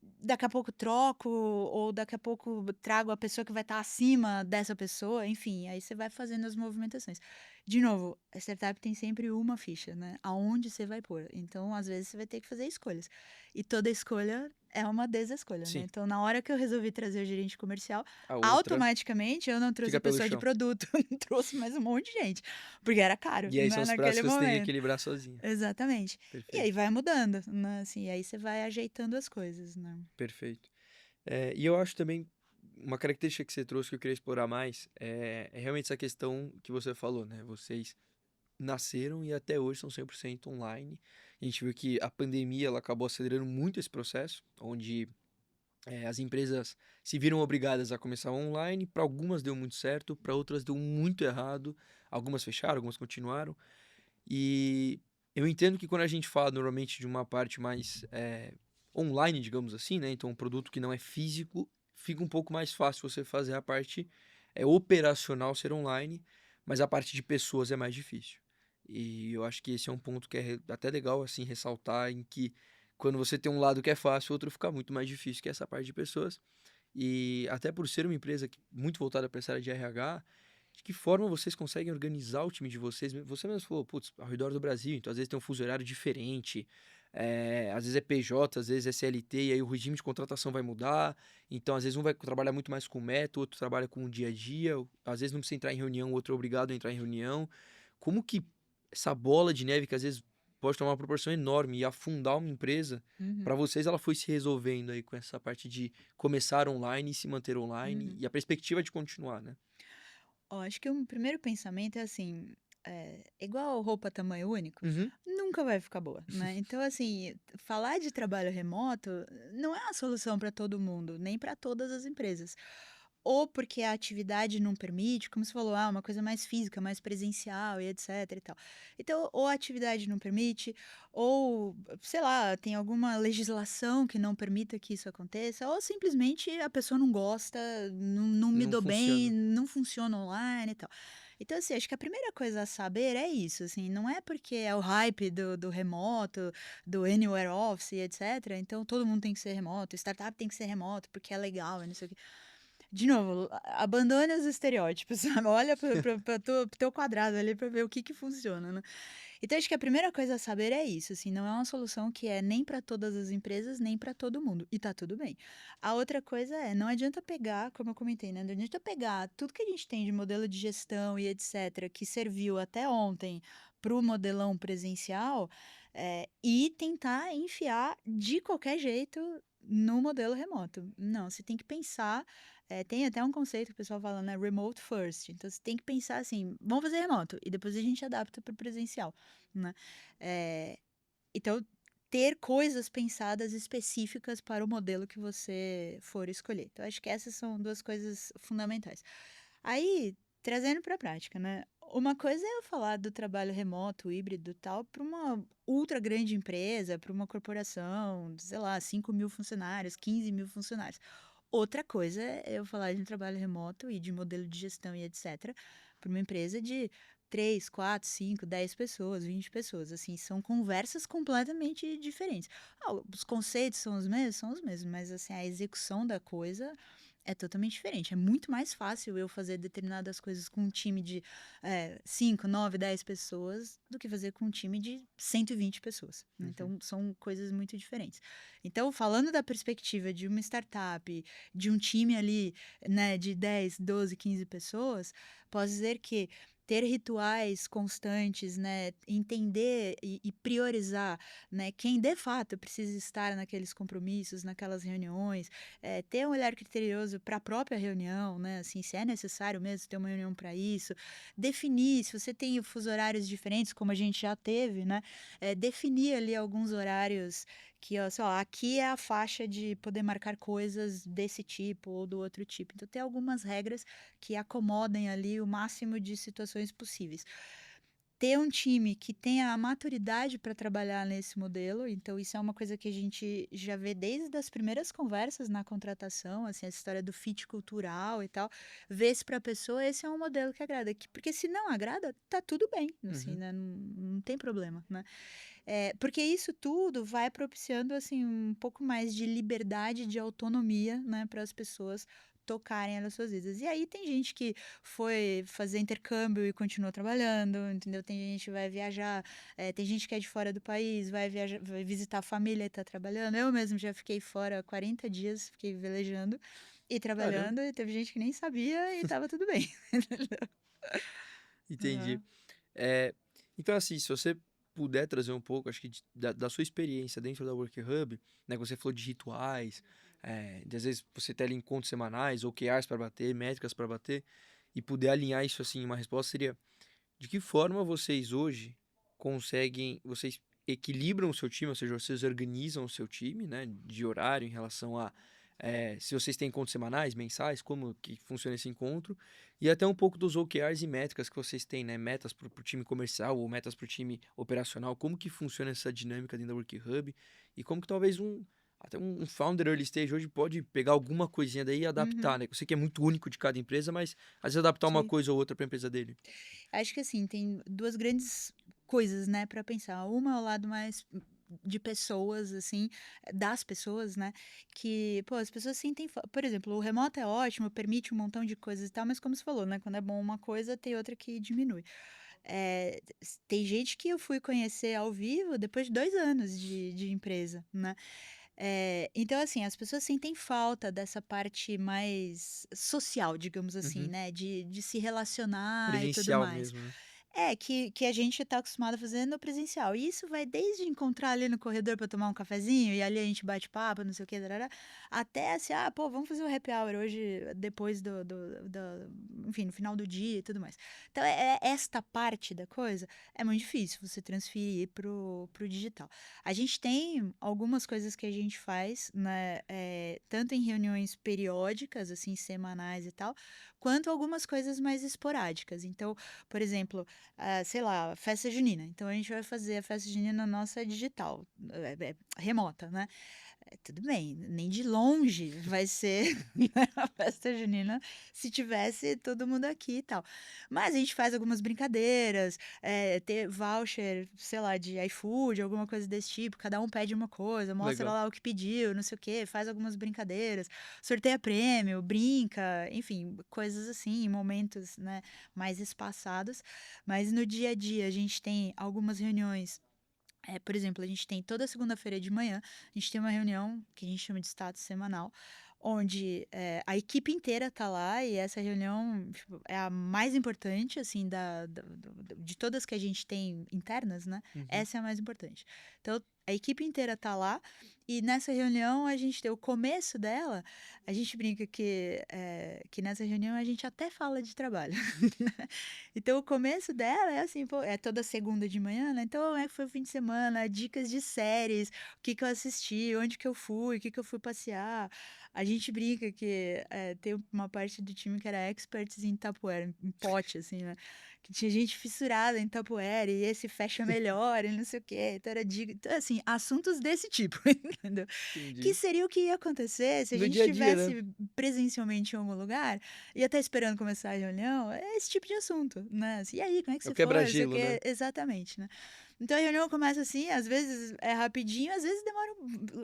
Daqui a pouco troco, ou daqui a pouco trago a pessoa que vai estar acima dessa pessoa, enfim, aí você vai fazendo as movimentações. De novo, a startup tem sempre uma ficha, né, aonde você vai pôr, então às vezes você vai ter que fazer escolhas, e toda escolha é uma desescolha, né, Sim. então na hora que eu resolvi trazer o gerente comercial, A outra automaticamente eu não trouxe fica a pelo pessoa de chão. produto, trouxe mais um monte de gente, porque era caro, E aí são né, os pratos naquele que você tem que momento. equilibrar sozinha. Exatamente. E aí Perfeito, vai mudando, né, assim, aí você vai ajeitando as coisas, né. perfeito. E eu acho também uma característica que você trouxe que eu queria explorar mais é realmente essa questão que você falou, né? Vocês nasceram e até hoje são 100% online. A gente viu que a pandemia ela acabou acelerando muito esse processo, onde as empresas se viram obrigadas a começar online. Para algumas deu muito certo, para outras deu muito errado. Algumas fecharam, algumas continuaram. E eu entendo que quando a gente fala normalmente de uma parte mais online, digamos assim, né? Então um produto que não é físico, fica um pouco mais fácil você fazer a parte operacional ser online, mas a parte de pessoas é mais difícil. E eu acho que esse é um ponto que é até legal assim ressaltar em que quando você tem um lado que é fácil, o outro fica muito mais difícil, que é essa parte de pessoas. E até por ser uma empresa muito voltada para essa área de RH, de que forma vocês conseguem organizar o time de vocês? Você mesmo falou, putz, ao redor do Brasil, então às vezes tem um fuso horário diferente, às vezes é PJ, às vezes é CLT, e aí o regime de contratação vai mudar, então às vezes um vai trabalhar muito mais com o método, outro trabalha com o dia a dia, às vezes não precisa entrar em reunião, o outro é obrigado a entrar em reunião. Como que essa bola de neve, que às vezes pode tomar uma proporção enorme e afundar uma empresa, Uhum, para vocês ela foi se resolvendo aí com essa parte de começar online e se manter online, uhum. e a perspectiva de continuar, né? Ó, acho que um primeiro pensamento é assim, igual roupa tamanho único, Uhum. nunca vai ficar boa, né. Então, assim, falar de trabalho remoto não é a solução para todo mundo, nem para todas as empresas. Ou porque a atividade não permite, como você falou, uma coisa mais física, mais presencial e etc e tal. Então, ou a atividade não permite, ou, sei lá, tem alguma legislação que não permita que isso aconteça, ou simplesmente a pessoa não gosta, não me Não dou bem, funciona. não funciona online e tal. Então, assim, acho que a primeira coisa a saber é isso, assim, não é porque é o hype do remoto, do anywhere office e etc, então todo mundo tem que ser remoto, startup tem que ser remoto porque é legal e não sei o quê. De novo, abandone os estereótipos, sabe, olha para o teu quadrado ali para ver o que que funciona, né. Então acho que a primeira coisa a saber é isso, assim, não é uma solução que é nem para todas as empresas, nem para todo mundo, e tá tudo bem. A outra coisa é, não adianta pegar, como eu comentei, né, não adianta pegar tudo que a gente tem de modelo de gestão e etcétera, que serviu até ontem para o modelão presencial, e tentar enfiar de qualquer jeito no modelo remoto. Não, você tem que pensar, tem até um conceito que o pessoal fala, né, remote first. Então você tem que pensar assim, vamos fazer remoto e depois a gente adapta para o presencial, né? Eh, então ter coisas pensadas específicas para o modelo que você for escolher. Então acho que essas são duas coisas fundamentais. Aí, trazendo para a prática, né? Uma coisa é eu falar do trabalho remoto, híbrido e tal, para uma ultra grande empresa, para uma corporação, sei lá, 5.000 funcionários, 15.000 funcionários. Outra coisa é eu falar de um trabalho remoto e de modelo de gestão e etc. para uma empresa de 3, 4, 5, 10 pessoas, 20 pessoas. Assim, são conversas completamente diferentes. Os conceitos são os mesmos, mas assim, a execução da coisa é totalmente diferente. É muito mais fácil eu fazer determinadas coisas com um time de 5, 9, 10 pessoas do que fazer com um time de 120 pessoas. Né? Uhum. Então, são coisas muito diferentes. Então, falando da perspectiva de uma startup, de um time ali, né, de 10, 12, 15 pessoas, posso dizer que ter rituais constantes, né, entender e priorizar, né, quem de fato precisa estar naqueles compromissos, naquelas reuniões, ter um olhar criterioso para a própria reunião, né, assim, se é necessário mesmo ter uma reunião para isso, definir, se você tem fuso horários diferentes, como a gente já teve, né, definir ali alguns horários que, ó, sei lá, aqui é a faixa de poder marcar coisas desse tipo ou do outro tipo. Então, ter algumas regras que acomodem ali o máximo de situações possíveis. Ter um time que tenha a maturidade para trabalhar nesse modelo, então isso é uma coisa que a gente já vê desde as primeiras conversas na contratação, assim, essa história do fit cultural e tal, ver se para a pessoa esse é um modelo que agrada, porque se não agrada, tá tudo bem, assim, Uhum. né? Não tem problema, né? Porque isso tudo vai propiciando assim um pouco mais de liberdade, de autonomia, né, para as pessoas tocarem as suas vidas. E aí tem gente que foi fazer intercâmbio e continuou trabalhando, entendeu? Tem gente que vai viajar, tem gente que é de fora do país, vai viajar, vai visitar a família e está trabalhando. Eu mesmo já fiquei fora 40 dias, fiquei velejando e Caramba, trabalhando, e teve gente que nem sabia e estava tudo bem. entendi. Uhum. É, então, assim, se você puder trazer um pouco, acho que da sua experiência dentro da Work Hub, né, que você falou de rituais, de às vezes você ter ali encontros semanais, OKRs para bater, métricas para bater, e puder alinhar isso assim, uma resposta seria: de que forma vocês hoje vocês equilibram o seu time, ou seja, vocês organizam o seu time, né, de horário em relação a se vocês têm encontros semanais, mensais, como que funciona esse encontro, e até um pouco dos OKRs e métricas que vocês têm, né, metas para o time comercial ou metas para o time operacional, como que funciona essa dinâmica dentro da Work Hub, e como que talvez até um founder early stage hoje pode pegar alguma coisinha daí e Uhum. adaptar, né? Eu sei que é muito único de cada empresa, mas às vezes adaptar uma Sim. coisa ou outra para a empresa dele. Acho que assim, tem duas grandes coisas, né, para pensar. Uma é o lado mais de pessoas, assim, das pessoas, né, que, pô, as pessoas sentem, por exemplo, o remoto é ótimo, permite um montão de coisas e tal, mas como você falou, né, quando é bom uma coisa, tem outra que diminui. Tem gente que eu fui conhecer ao vivo depois de 2 anos de empresa, né. Então, assim, as pessoas sentem falta dessa parte mais social, digamos assim, Uhum. né, de se relacionar e tudo Presencial mais. mesmo, né. Que a gente está acostumado a fazer no presencial. E isso vai desde encontrar ali no corredor para tomar um cafezinho, e ali a gente bate papo, não sei o quê, tarará, até assim, pô, vamos fazer um happy hour hoje, depois enfim, no final do dia e tudo mais. Então, esta parte da coisa é muito difícil você transferir pro digital. A gente tem algumas coisas que a gente faz, né, tanto em reuniões periódicas, assim, semanais e tal, quanto algumas coisas mais esporádicas. Então, por exemplo, sei lá, festa junina. Então a gente vai fazer a festa junina nossa digital, remota, né? Tudo bem, nem de longe vai ser a festa junina se tivesse todo mundo aqui e tal. Mas a gente faz algumas brincadeiras, ter voucher, sei lá, de iFood, alguma coisa desse tipo. Cada um pede uma coisa, mostra Legal. lá o que pediu, não sei o quê, faz algumas brincadeiras, sorteia prêmio, brinca, enfim, coisas assim, em momentos, né, mais espaçados. Mas no dia a dia a gente tem algumas reuniões. Por exemplo, a gente tem toda segunda-feira de manhã, a gente tem uma reunião que a gente chama de status semanal, onde a equipe inteira tá lá e essa reunião tipo, é a mais importante, assim, de todas que a gente tem internas, né? Uhum. Essa é a mais importante. Então, a equipe inteira tá lá e nessa reunião a gente tem o começo dela, a gente brinca que nessa reunião a gente até fala de trabalho. Então, o começo dela é assim, pô, é toda segunda de manhã, né? Então, como é que foi o fim de semana? Dicas de séries, o que que eu assisti, onde que eu fui, o que que eu fui passear. A gente brinca que tem uma parte do time que era experts em Tupperware, em pote, assim, né? Que tinha gente fissurada em Tupperware e esse fecha melhor e não sei o quê. Então, era dica. Então, assim, assuntos desse tipo, entendeu? Que Entendi. seria o que ia acontecer se a No gente dia a dia, né? estivesse presencialmente em algum lugar ia estar esperando começar a reunião, é esse tipo de assunto, né? Assim, e aí, como é que É o você foi? Não sei o quebra-gelo, né? quê. Exatamente, né? Então a reunião começa assim, às vezes é rapidinho, às vezes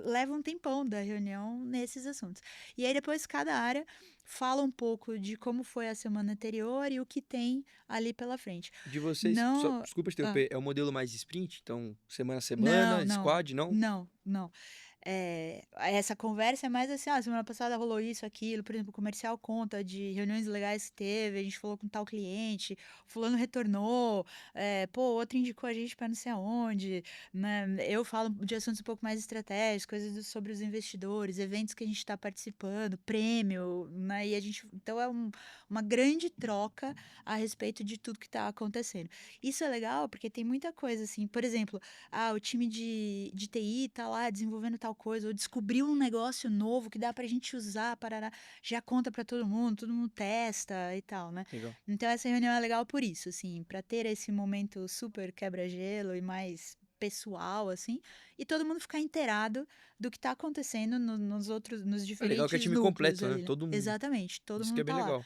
leva um tempão da reunião nesses assuntos. E aí depois cada área fala um pouco de como foi a semana anterior e o que tem ali pela frente. De vocês, só, Não. desculpa te Ah, interromper, é o modelo mais sprint? Então, semana a não, semana, não, squad, não? não, não. Essa conversa é mais assim, semana passada rolou isso, aquilo, por exemplo, o comercial conta de reuniões legais que teve, a gente falou com tal cliente, fulano retornou, pô, outro indicou a gente para não sei aonde, né? Eu falo de assuntos um pouco mais estratégicos, sobre os investidores, eventos que a gente está participando, prêmio, né? E a gente, então uma grande troca a respeito de tudo que está acontecendo. Isso é legal porque tem muita coisa assim, por exemplo, o time de TI tá lá desenvolvendo tal coisa, ou descobriu um negócio novo que dá pra gente usar, parará, já conta pra todo mundo testa e tal, né? Legal. Então essa reunião é legal por isso, assim, pra ter esse momento super quebra-gelo e mais pessoal, assim, e todo mundo ficar inteirado do que tá acontecendo nos É legal que é diferentes time núcleos completo, né? ali, né? Todo mundo. Exatamente, todo Isso que mundo é bem tá lá. legal.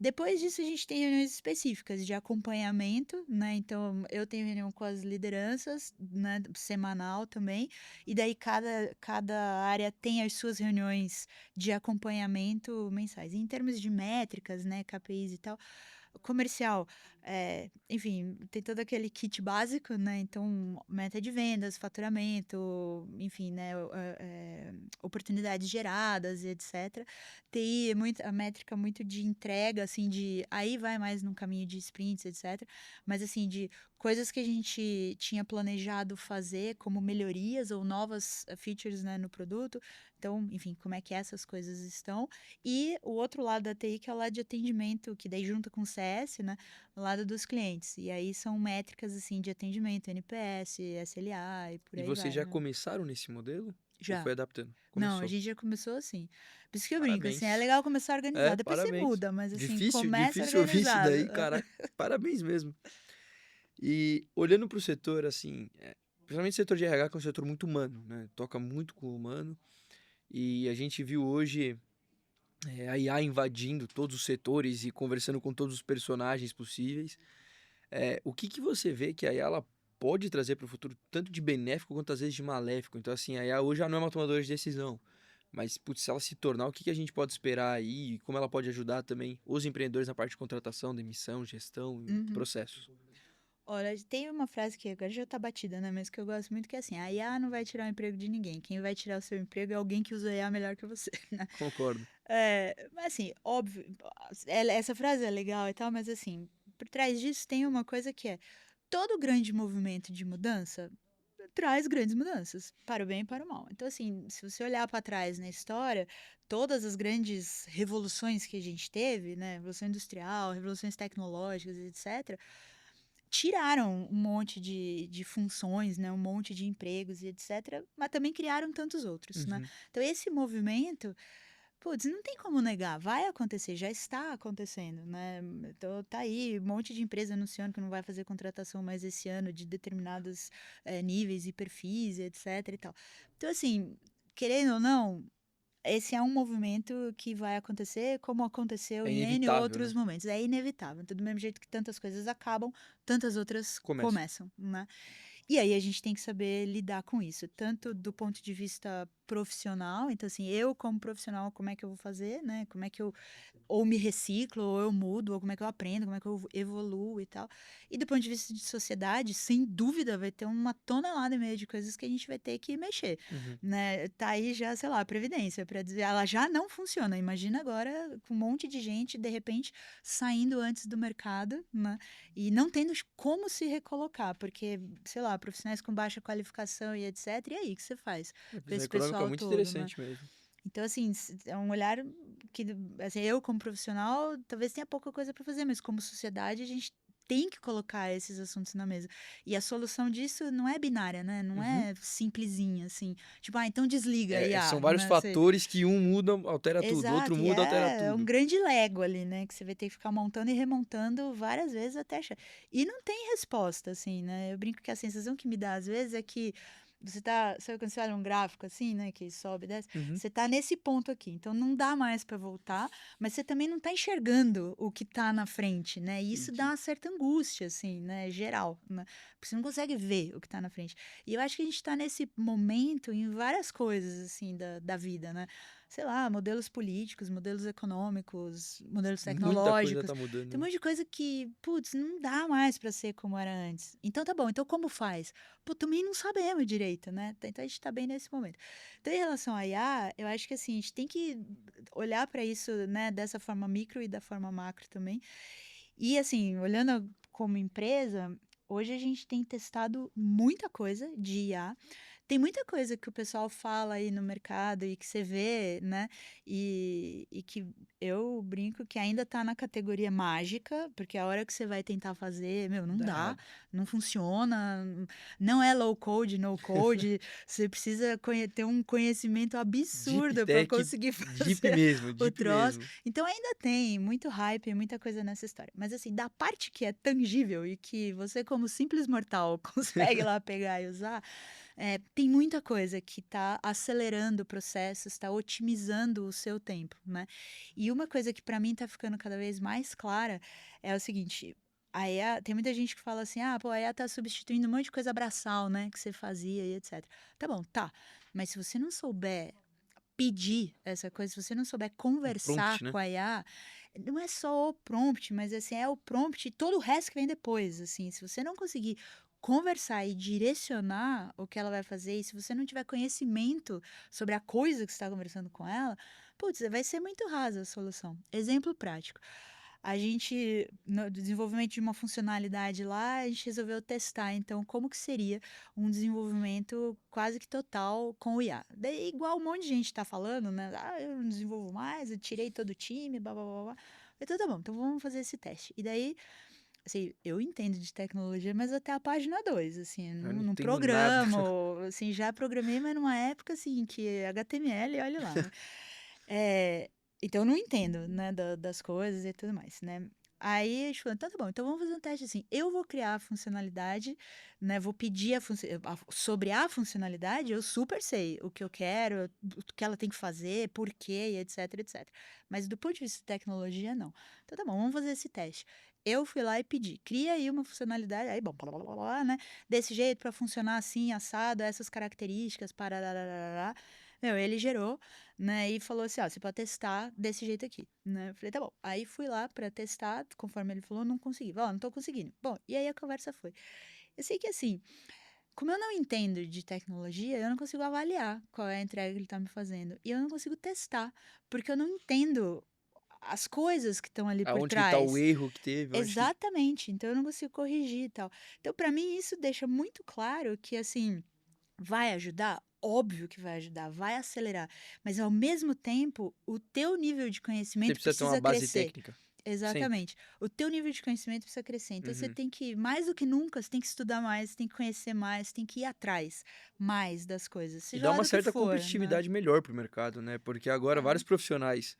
Depois disso, a gente tem reuniões específicas de acompanhamento, né? Então, eu tenho reunião com as lideranças, né? Semanal também. E daí, cada área tem as suas reuniões de acompanhamento mensais. Em termos de métricas, né? KPIs e tal, comercial, enfim, tem todo aquele kit básico, né? Então, meta de vendas, faturamento, enfim, né? Oportunidades geradas e etc. TI é muito, a métrica muito de entrega, assim, aí vai mais num caminho de sprints, etc. Mas, assim, de coisas que a gente tinha planejado fazer como melhorias ou novas features, né, no produto. Então, enfim, como é que essas coisas estão. E o outro lado da TI, que é o lado de atendimento, que daí junta com o CS, né? O lado dos clientes. E aí são métricas, assim, de atendimento, NPS, SLA e por E aí vocês vai, já né? começaram nesse modelo? Ou Já. foi adaptando? Não, a Começou. gente já começou assim. Por isso que eu brinco, assim, é Parabéns. legal começar É, organizado. Depois você parabéns. muda, mas assim, Difícil, começa difícil ouvir isso organizado. daí, caraca. Parabéns mesmo. E olhando para o setor, assim, principalmente o setor de RH, que é um setor muito humano, né? Toca muito com o humano. E a gente viu hoje a IA invadindo todos os setores e conversando com todos os personagens possíveis. O que que você vê que a IA ela pode trazer para o futuro, tanto de benéfico quanto às vezes de maléfico? Então, assim, a IA hoje já não é uma tomadora de decisão. Mas, putz, se ela se tornar, o que que a gente pode esperar aí? E como ela pode ajudar também os empreendedores na parte de contratação, demissão, gestão e Uhum. processos? Olha, tem uma frase que agora já tá batida, né? Mas que eu gosto muito, que é assim: a IA não vai tirar o emprego de ninguém. Quem vai tirar o seu emprego é alguém que usa a IA melhor que você, né? Concordo. Mas assim, óbvio, essa frase é legal e tal, mas assim, por trás disso tem uma coisa que é: todo grande movimento de mudança traz grandes mudanças, para o bem e para o mal. Então, assim, se você olhar para trás na história, todas as grandes revoluções que a gente teve, né? Revolução industrial, revoluções tecnológicas, etc., tiraram um monte de funções, né? Um monte de empregos e etc., mas também criaram tantos outros, né? Uhum. Então, esse movimento. Putz, não tem como negar, vai acontecer, já está acontecendo, né? Então tá aí, um monte de empresa anunciando que não vai fazer contratação mais esse ano de determinados níveis e perfis, etc e tal. Então, assim, querendo ou não, esse é um movimento que vai acontecer, como aconteceu É em N inevitável, né? outros momentos. É inevitável. Então, do mesmo jeito que tantas coisas acabam, tantas outras Começa. começam, né? E aí a gente tem que saber lidar com isso, tanto do ponto de vista profissional, então assim, eu como profissional, como é que eu vou fazer, né? Como é que eu ou me reciclo, ou eu mudo, ou como é que eu aprendo, como é que eu evoluo e tal. E do ponto de vista de sociedade, sem dúvida, vai ter uma tonelada e meia de coisas que a gente vai ter que mexer, Uhum. né? Tá aí já, sei lá, a Previdência, para dizer, ela já não funciona. Imagina agora com um monte de gente, de repente, saindo antes do mercado, né? E não tendo como se recolocar, porque, sei lá, profissionais com baixa qualificação e etc. E aí, o que você faz A para visão esse econômica é pessoal muito todo, né? interessante mesmo. Então, assim, é um olhar que, assim, eu como profissional, talvez tenha pouca coisa para fazer, mas como sociedade, a gente tem que colocar esses assuntos na mesa. E a solução disso não é binária, né? Não Uhum. é simplesinha, assim. Tipo, então desliga São IA, vários né? fatores que um muda, altera tudo, outro Exato, e muda, altera é um tudo. grande Lego ali, né? Que você vai ter que ficar montando e remontando várias vezes até achar. E não tem resposta, assim, né? Eu brinco que a sensação que me dá às vezes é que você tá, sabe quando você olha um gráfico assim, né, que sobe e desce, Uhum. você tá nesse ponto aqui, então não dá mais para voltar, mas você também não tá enxergando o que tá na frente, né? E isso dá Entendi. uma certa angústia, assim, né, geral, né? Porque você não consegue ver o que tá na frente. E eu acho que a gente tá nesse momento em várias coisas, assim, da vida, né? Sei lá, modelos políticos, modelos econômicos, modelos Muita coisa tecnológicos. tá mudando, Tem um né? monte de coisa que, putz, não dá mais para ser como era antes. Então tá bom, então como faz? Pô, também não sabemos direito, né? Então a gente tá bem nesse momento. Então, em relação à IA, eu acho que assim, a gente tem que olhar para isso, né, dessa forma micro e da forma macro também. E assim, olhando como empresa, hoje a gente tem testado muita coisa de IA. Tem muita coisa que o pessoal fala aí no mercado e que você vê, né? E que eu brinco que ainda tá na categoria mágica, porque a hora que você vai tentar fazer, meu, não Dá dá, errado. não funciona, não é low code, no code. Você precisa ter um conhecimento Deep absurdo para Tech, conseguir deep fazer mesmo, o deep troço. mesmo. Então ainda tem muito hype, muita coisa nessa história. Mas assim, da parte que é tangível e que você, como simples mortal, consegue lá pegar e usar, tem muita coisa que está acelerando o processo, está otimizando o seu tempo, né? E uma coisa que para mim está ficando cada vez mais clara é o seguinte. A EA, tem muita gente que fala assim, ah, pô, a EA tá substituindo um monte de coisa braçal, né, que você fazia e etc. Tá bom, tá. Mas se você não souber pedir essa coisa, se você não souber Um conversar prompt, né? com a IA, não é só o prompt, mas assim, é o prompt e todo o resto que vem depois, assim, se você não conseguir conversar e direcionar o que ela vai fazer, e se você não tiver conhecimento sobre a coisa que você está conversando com ela, putz, vai ser muito rasa a solução. Exemplo prático. A gente, no desenvolvimento de uma funcionalidade lá, a gente resolveu testar, então, como que seria um desenvolvimento quase que total com o IA. Daí, igual um monte de gente está falando, né? Ah, eu não desenvolvo mais, eu tirei todo o time, blá, blá, blá, blá. Então, tá bom, então vamos fazer esse teste. E daí, assim, eu entendo de tecnologia, mas até a página 2 assim, Eu não não entendo nada. programo, assim, já programei, mas numa época, assim, que HTML, olha lá, né? É, então eu não entendo, né, das coisas e tudo mais, né? Aí a gente falou, então tá bom, então vamos fazer um teste assim. Eu vou criar a funcionalidade, né? Vou pedir sobre a funcionalidade, eu super sei o que eu quero, o que ela tem que fazer, por quê, e etc, etc. Mas do ponto de vista de tecnologia, não. Então tá bom, vamos fazer esse teste. Eu fui lá e pedi, cria aí uma funcionalidade, aí bom, blá, blá, blá, blá, né? Desse jeito para funcionar assim, assado, essas características, para. Meu, ele gerou, né? E falou assim, ó, você pode testar desse jeito aqui, né? Eu falei, tá bom. Aí fui lá pra testar, conforme ele falou, não consegui. Ó, não tô conseguindo. Bom, e aí a conversa foi. Eu sei que assim, como eu não entendo de tecnologia, eu não consigo avaliar qual é a entrega que ele tá me fazendo. E eu não consigo testar, porque eu não entendo as coisas que estão ali por Aonde que tá o trás. erro que teve, onde que... Exatamente. Então eu não consigo corrigir e tal. Então, pra mim, isso deixa muito claro que assim. Vai ajudar? Óbvio que vai ajudar, vai acelerar, mas ao mesmo tempo, o teu nível de Você conhecimento precisa ter uma precisa base crescer. técnica. Sempre. Exatamente. O teu nível de conhecimento precisa crescer. Então você Uhum. tem que, mais do que nunca, você tem que estudar mais, você tem que conhecer mais, você tem que ir atrás mais das coisas, E seja dá lá uma do que certa for, né? competitividade melhor pro mercado, né? Porque agora É. vários profissionais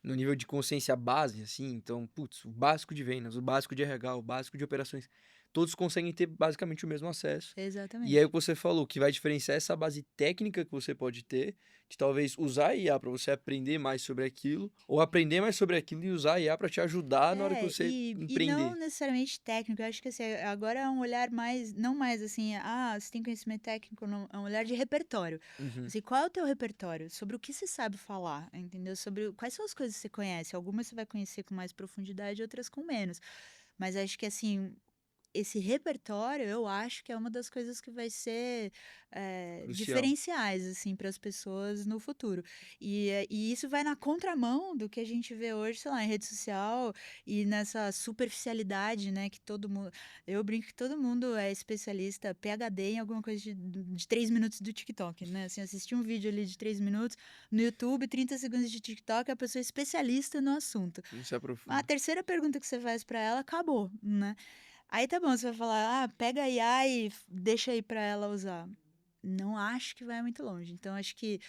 no nível de consciência base, assim, então, putz, o básico de vendas, o básico de RH, o básico de operações, todos conseguem ter basicamente o mesmo acesso. E aí Exatamente. o que você falou, que vai diferenciar essa base técnica que você pode ter, de talvez usar a IA para você aprender mais sobre aquilo, ou aprender mais sobre aquilo e usar a IA para te ajudar na hora que É, você e não empreender. necessariamente técnico, eu acho que, assim, agora é um olhar mais não mais assim: "Ah, você tem conhecimento técnico", não, é um olhar de repertório. Uhum. Assim, qual é o teu repertório? Sobre o que você sabe falar, entendeu? Sobre quais são as coisas que você conhece, algumas você vai conhecer com mais profundidade, outras com menos. Mas acho que, assim, esse repertório, eu acho que é uma das coisas que vai ser, Crucial. diferenciais, assim, para as pessoas no futuro. E isso vai na contramão do que a gente vê hoje, sei lá, em rede social e nessa superficialidade, né, que todo mundo eu brinco que todo mundo é especialista, PhD em alguma coisa de 3 minutos do TikTok, né, assim, assistir um vídeo ali de 3 minutos no YouTube, 30 segundos de TikTok, a pessoa é especialista no assunto. Não se A aprofunda. terceira pergunta que você faz para ela, acabou, né. Aí tá bom, você vai falar: "Ah, pega a IA e deixa aí para ela usar". Não acho que vai muito longe. Então acho que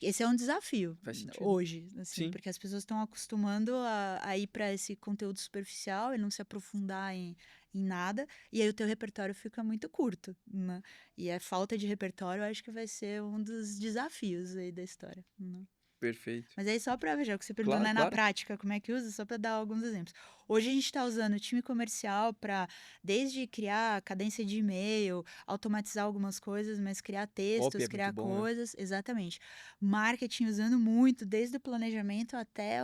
esse é um desafio Faz sentido. hoje, assim, Sim. porque as pessoas estão acostumando a ir para esse conteúdo superficial e não se aprofundar em nada, e aí o teu repertório fica muito curto, né. E a falta de repertório eu acho que vai ser um dos desafios aí da história, né. Perfeito. Mas aí só para já que você perguntou, Claro, né, na claro. prática como é que usa, só para dar alguns exemplos. Hoje a gente está usando o time comercial para desde criar cadência de e-mail, automatizar algumas coisas, mas criar Copy textos, é muito criar bom, né? coisas, exatamente. Marketing usando muito, desde o planejamento até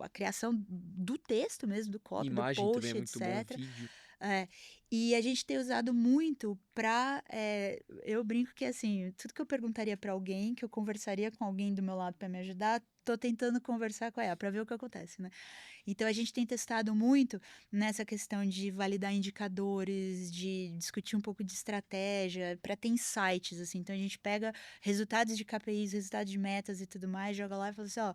a criação do texto mesmo, do copy, do Imagem também é post, muito bom, etc. vídeo. É, e a gente tem usado muito para, eu brinco que, assim, tudo que eu perguntaria para alguém, que eu conversaria com alguém do meu lado para me ajudar, tô tentando conversar com ela para ver o que acontece, né. Então a gente tem testado muito nessa questão de validar indicadores, de discutir um pouco de estratégia, para ter insights, assim. Então a gente pega resultados de KPIs, resultados de metas e tudo mais, joga lá e fala assim: "Ó,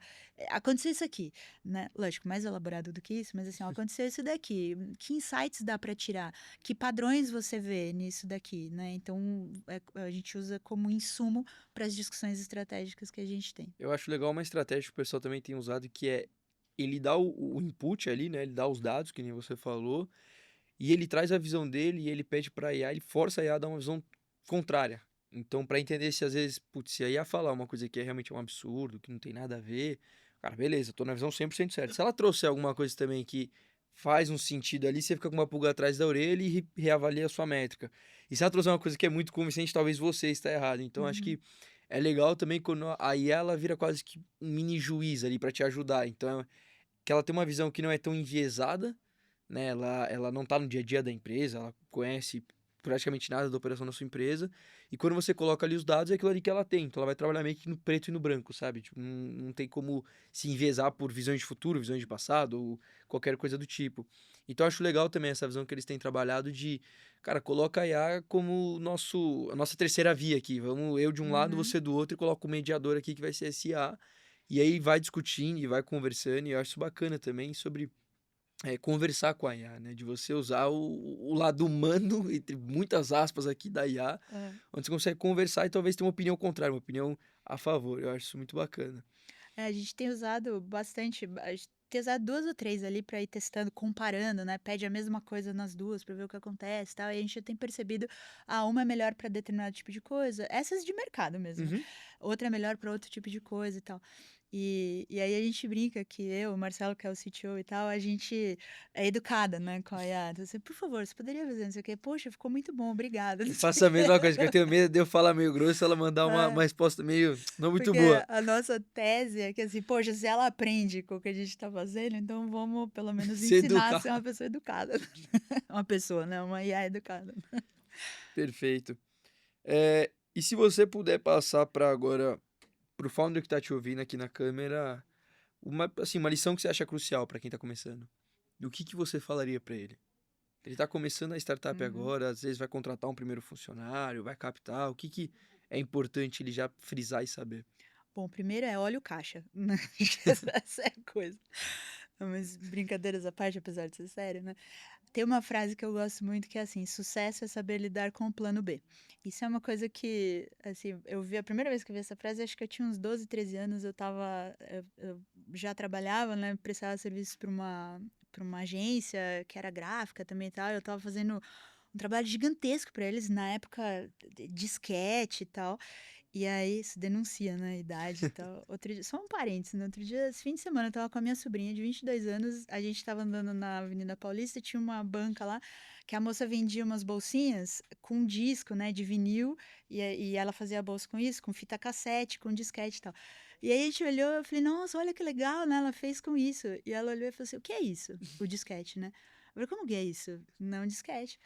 aconteceu isso aqui", né. Lógico, mais elaborado do que isso, mas assim: "Ó, aconteceu isso daqui, que insights dá para tirar? Que padrões você vê nisso daqui?", né. Então, a gente usa como insumo para as discussões estratégicas que a gente tem. Eu acho legal uma estratégia que o pessoal também tem usado, que é ele dá o input ali, né? Ele dá os dados, que nem você falou, e ele traz a visão dele e ele pede pra IA, ele força a IA a dar uma visão contrária. Então, pra entender se às vezes, putz, se a IA falar uma coisa que é realmente um absurdo, que não tem nada a ver, cara, beleza, tô na visão 100% certa. Se ela trouxer alguma coisa também que faz um sentido ali, você fica com uma pulga atrás da orelha e reavalia a sua métrica. E se ela trouxer uma coisa que é muito convincente, talvez você está errado. Então, acho Uhum, que é legal também quando a IA ela vira quase que um mini juiz ali pra te ajudar. Então, que ela tem uma visão que não é tão enviesada, né, ela não tá no dia a dia da empresa, ela conhece praticamente nada da operação da sua empresa, e quando você coloca ali os dados, é aquilo ali que ela tem, então ela vai trabalhar meio que no preto e no branco, sabe, tipo, não tem como se enviesar por visões de futuro, visões de passado, ou qualquer coisa do tipo. Então eu acho legal também essa visão que eles têm trabalhado de, cara, coloca a IA como a nossa terceira via aqui, vamos eu de um lado, uhum. você do outro, e coloca o mediador aqui que vai ser esse IA, e aí vai discutindo e vai conversando, e eu acho isso bacana também sobre conversar com a IA, né? De você usar o lado humano, entre muitas aspas aqui da IA, É. onde você consegue conversar e talvez ter uma opinião contrária, uma opinião a favor. Eu acho isso muito bacana. É, a gente tem usado bastante, a gente tem usado 2 ou 3 ali para ir testando, comparando, né, pede a mesma coisa nas 2 para ver o que acontece e tal, e a gente já tem percebido, uma é melhor para determinado tipo de coisa, essas de mercado mesmo, né, Uhum. outra é melhor para outro tipo de coisa e tal. E aí a gente brinca que eu, o Marcelo, que é o CTO e tal, a gente é educada, né, com a IA, então assim: "Por favor, você poderia fazer não sei o quê?". "Poxa, ficou muito bom, obrigada", não Eu sei faço a o quê. mesma coisa, que eu tenho medo de eu falar meio grosso e ela mandar uma É. resposta meio não muito Porque boa. a nossa tese é que, assim, poxa, se ela aprende com o que a gente tá fazendo, então vamos pelo menos Se ensinar a educar. ser uma pessoa educada. Uma pessoa, né, uma IA educada. Perfeito. E se você puder passar para agora, para o founder que está te ouvindo aqui na câmera, uma lição que você acha crucial para quem está começando, o que que você falaria para ele? Ele está começando a startup Uhum. agora, às vezes vai contratar um primeiro funcionário, vai captar. O que que é importante ele já frisar e saber? Bom, primeiro é olha o caixa, né, acho que essa é a coisa. Não, mas brincadeiras à parte, apesar de ser sério, né, tem uma frase que eu gosto muito que é assim: "Sucesso é saber lidar com o plano B". Isso é uma coisa que, assim, eu vi a primeira vez que eu vi essa frase, acho que eu tinha uns 12, 13 anos, eu já trabalhava, né, prestava serviço pra uma agência que era gráfica também e tal. Eu tava fazendo um trabalho gigantesco pra eles, na época, disquete e tal. E aí, isso denuncia, né, a idade e tal. Outro dia, só um parênteses, no outro dia, esse fim de semana, eu tava com a minha sobrinha de 22 anos, a gente tava andando na Avenida Paulista, tinha uma banca lá, que a moça vendia umas bolsinhas com disco, né, de vinil, e ela fazia a bolsa com isso, com fita cassete, com disquete e tal. E aí a gente olhou, eu falei, nossa, olha que legal, né, ela fez com isso. E ela olhou e falou assim, o que é isso? O disquete, né? Eu falei, como que é isso? Não, disquete.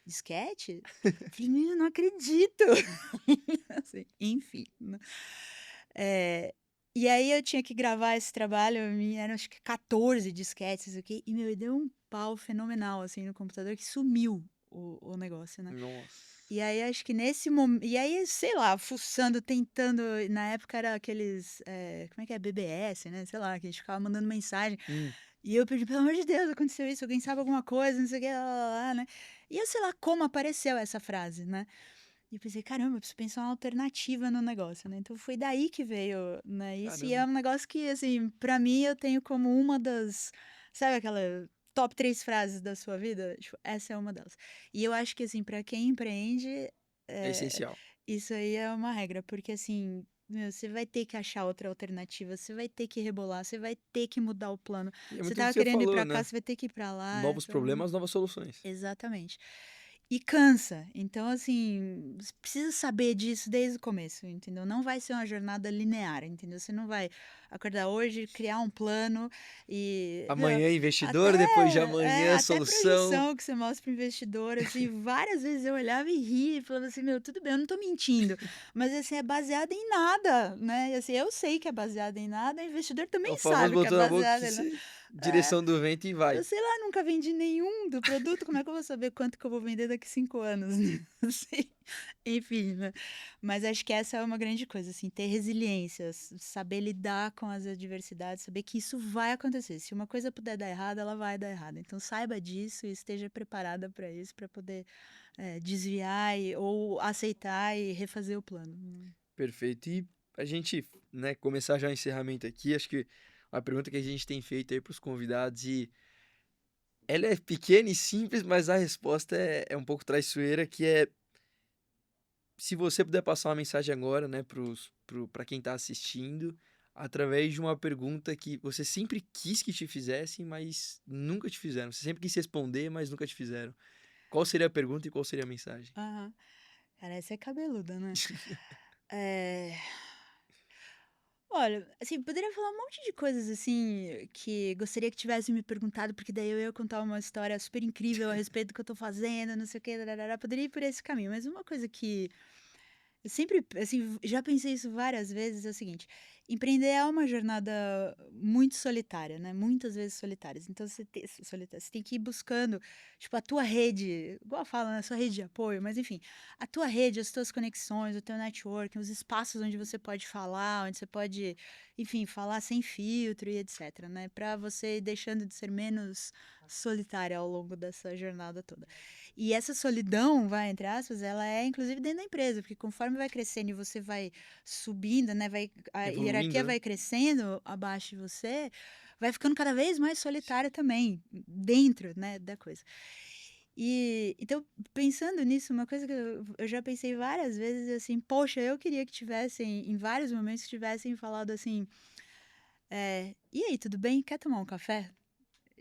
Disquete? Eu falei, eu não acredito. Assim, enfim, né. E aí eu tinha que gravar esse trabalho, eram acho que 14 disquetes, ok? E, meu, deu um pau fenomenal, assim, no computador, que sumiu o negócio, né? Nossa. E aí acho que nesse momento. E aí, sei lá, fuçando, tentando. Na época era aqueles. Como é que é? BBS, né? Sei lá, que a gente ficava mandando mensagem. Hum. E eu pedi, pelo amor de Deus, aconteceu isso, alguém sabe alguma coisa, não sei o que, lá, né? E eu sei lá como apareceu essa frase, né? E eu pensei, caramba, eu preciso pensar uma alternativa no negócio, né? Então foi daí que veio, né, isso. E é Caramba. um negócio que, assim, pra mim eu tenho como uma das, sabe aquela top 3 frases da sua vida? Tipo, essa é uma delas. E eu acho que, assim, pra quem empreende, É é, essencial. isso aí é uma regra, porque, assim, meu, você vai ter que achar outra alternativa, você vai ter que rebolar, você vai ter que mudar o plano. E é Você muito o que tava você querendo ir falou, pra cá, né? você vai ter que ir pra lá, Novos então... problemas, novas soluções. Exatamente. E cansa. Então, assim, você precisa saber disso desde o começo, entendeu? Não vai ser uma jornada linear, entendeu? Você não vai acordar hoje, criar um plano e... Meu, Amanhã investidor, até, depois de amanhã até solução. projeção que você mostra para o investidor, assim, várias vezes eu olhava e ria e falava assim, meu, tudo bem, eu não tô mentindo, mas, assim, é baseado em nada, né? E, assim, eu sei que é baseado em nada, o investidor É o também famoso sabe que é botou na boca baseado que em nada. se... É, Direção do vento e eu vai. sei lá, nunca vendi nenhum do produto, como é que eu vou saber quanto que eu vou vender daqui 5 anos, né? Assim, enfim, né? Mas acho que essa é uma grande coisa, assim, ter resiliência, saber lidar com as adversidades, saber que isso vai acontecer. Se uma coisa puder dar errado, ela vai dar errado. Então saiba disso e esteja preparada para isso, para poder desviar ou aceitar e refazer o plano. Perfeito. E a gente, né, começar já o encerramento aqui, acho que uma pergunta que a gente tem feito aí para os convidados e ela é pequena e simples, mas a resposta é um pouco traiçoeira, que é se você puder passar uma mensagem agora, né, para quem está assistindo, através de uma pergunta que você sempre quis que te fizessem, mas nunca te fizeram. Você sempre quis responder, mas nunca te fizeram. Qual seria a pergunta e qual seria a mensagem? Aham. Cara, essa é cabeluda, né? É... Olha, assim, poderia falar um monte de coisas, assim, que gostaria que tivesse me perguntado, porque daí eu ia contar uma história super incrível a respeito do que eu tô fazendo, não sei o quê, tarará, poderia ir por esse caminho. Mas uma coisa que eu sempre, assim, já pensei isso várias vezes, é o seguinte: empreender é uma jornada muito solitária, né? Muitas vezes solitárias. Então você tem que ir buscando, tipo, a tua rede, igual fala, né? A sua rede de apoio, mas enfim, a tua rede, as tuas conexões, o teu networking, os espaços onde você pode falar, onde você pode, enfim, falar sem filtro e etc, né? Para você ir deixando de ser menos solitária ao longo dessa jornada toda. E essa solidão, vai, entre aspas, ela é inclusive dentro da empresa, porque conforme vai crescendo e você vai subindo, né, a hierarquia Evoluindo, né? vai crescendo abaixo de você, vai ficando cada vez mais solitária também, dentro, né, da coisa. E então, pensando nisso, uma coisa que eu já pensei várias vezes, assim, poxa, eu queria que tivessem, em vários momentos, que tivessem falado assim, e aí, tudo bem? Quer tomar um café?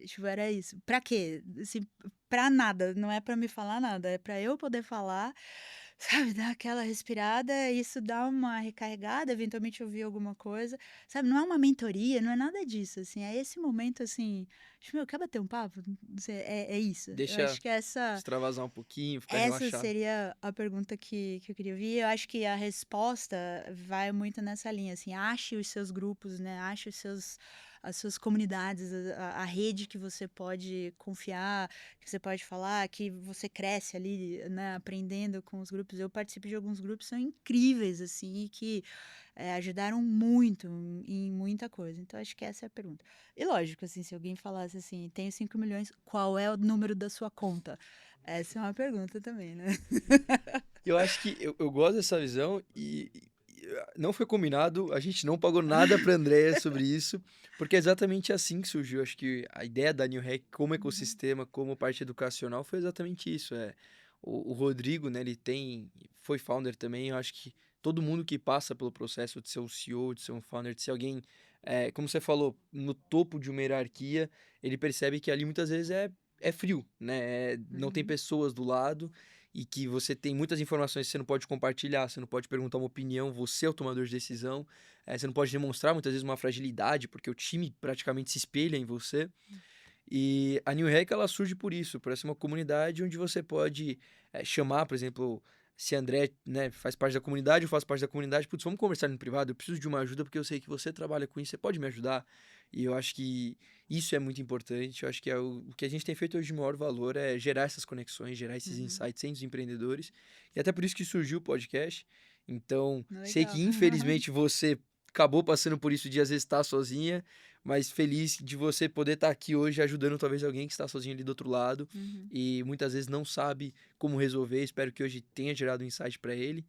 Tipo, era isso. Pra quê? Assim, pra nada. Não é pra me falar nada. É pra eu poder falar, sabe? Dar aquela respirada, isso dá uma recarregada, eventualmente ouvir alguma coisa, sabe? Não é uma mentoria, não é nada disso, assim. É esse momento, assim, tipo, meu, quer bater um papo? Não sei, é isso. Eu Deixa acho que extravasar um pouquinho, ficar essa relaxado. seria a pergunta que eu queria ouvir. Eu acho que a resposta vai muito nessa linha, assim, ache os seus grupos, né? Ache as suas comunidades, a rede que você pode confiar, que você pode falar, que você cresce ali, né? Aprendendo com os grupos. Eu participo de alguns grupos que são incríveis, assim, e que ajudaram muito em muita coisa. Então, acho que essa é a pergunta. E lógico, assim, se alguém falasse assim, tenho 5 milhões, qual é o número da sua conta? Essa é uma pergunta também, né? Eu acho que eu gosto dessa visão e não foi combinado, a gente não pagou nada pra Andrea sobre isso, porque é exatamente assim que surgiu. Acho que a ideia da New Hack como Uhum, ecossistema, como parte educacional, foi exatamente isso. O Rodrigo, né, foi founder também. Eu acho que todo mundo que passa pelo processo de ser um CEO, de ser um founder, de ser alguém, como você falou, no topo de uma hierarquia, ele percebe que ali muitas vezes é frio, né? Não tem uhum, pessoas do lado e que você tem muitas informações que você não pode compartilhar, você não pode perguntar uma opinião, você é o tomador de decisão, você não pode demonstrar muitas vezes uma fragilidade, porque o time praticamente se espelha em você. E a New Hack, ela surge por isso, por ser uma comunidade onde você pode chamar, por exemplo, se André, né, faz parte da comunidade, eu faço parte da comunidade, putz, vamos conversar no privado, eu preciso de uma ajuda porque eu sei que você trabalha com isso, você pode me ajudar? E eu acho que isso é muito importante, eu acho que o que a gente tem feito hoje de maior valor é gerar essas conexões, gerar esses uhum. insights entre os empreendedores, e até por isso que surgiu o podcast. Então, sei Legal. que infelizmente você acabou passando por isso de às vezes estar sozinha, mas feliz de você poder estar aqui hoje ajudando talvez alguém que está sozinho ali do outro lado Uhum. e muitas vezes não sabe como resolver. Espero que hoje tenha gerado um insight para ele.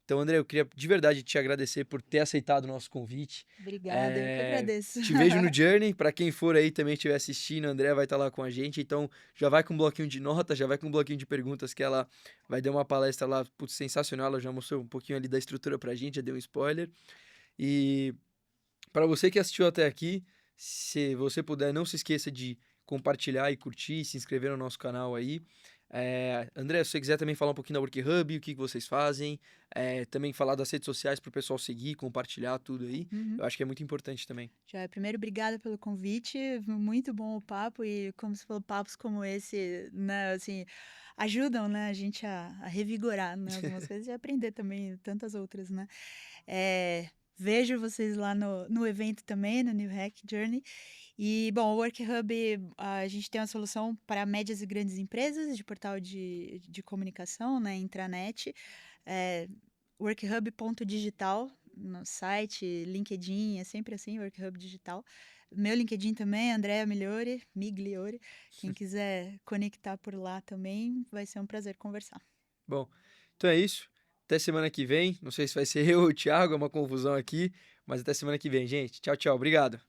Então, André, eu queria de verdade te agradecer por ter aceitado o nosso convite. Obrigada, eu que agradeço. Te vejo no Journey. Para quem for aí também estiver assistindo, a André vai estar lá com a gente. Então, já vai com um bloquinho de notas, já vai com um bloquinho de perguntas que ela vai dar uma palestra lá, putz, sensacional. Ela já mostrou um pouquinho ali da estrutura pra gente, já deu um spoiler. E para você que assistiu até aqui, se você puder, não se esqueça de compartilhar e curtir, se inscrever no nosso canal aí. André, se você quiser também falar um pouquinho da Workhub, o que que vocês fazem, também falar das redes sociais para o pessoal seguir, compartilhar tudo aí, Uhum. eu acho que é muito importante também. Já, primeiro, obrigada pelo convite. Muito bom o papo e, como você falou, papos como esse, né, assim, ajudam, né, a gente a revigorar, né, algumas coisas e aprender também tantas outras, né. Vejo vocês lá no evento também, no New Hack Journey. E, bom, o Workhub, a gente tem uma solução para médias e grandes empresas de portal de comunicação, né, intranet. É, workhub.digital no site, LinkedIn, é sempre assim, Workhub Digital. Meu LinkedIn também, Andrea Migliore. Quem quiser conectar por lá também, vai ser um prazer conversar. Bom, então é isso. Até semana que vem. Não sei se vai ser eu ou o Thiago, é uma confusão aqui, mas até semana que vem, gente. Tchau, tchau. Obrigado.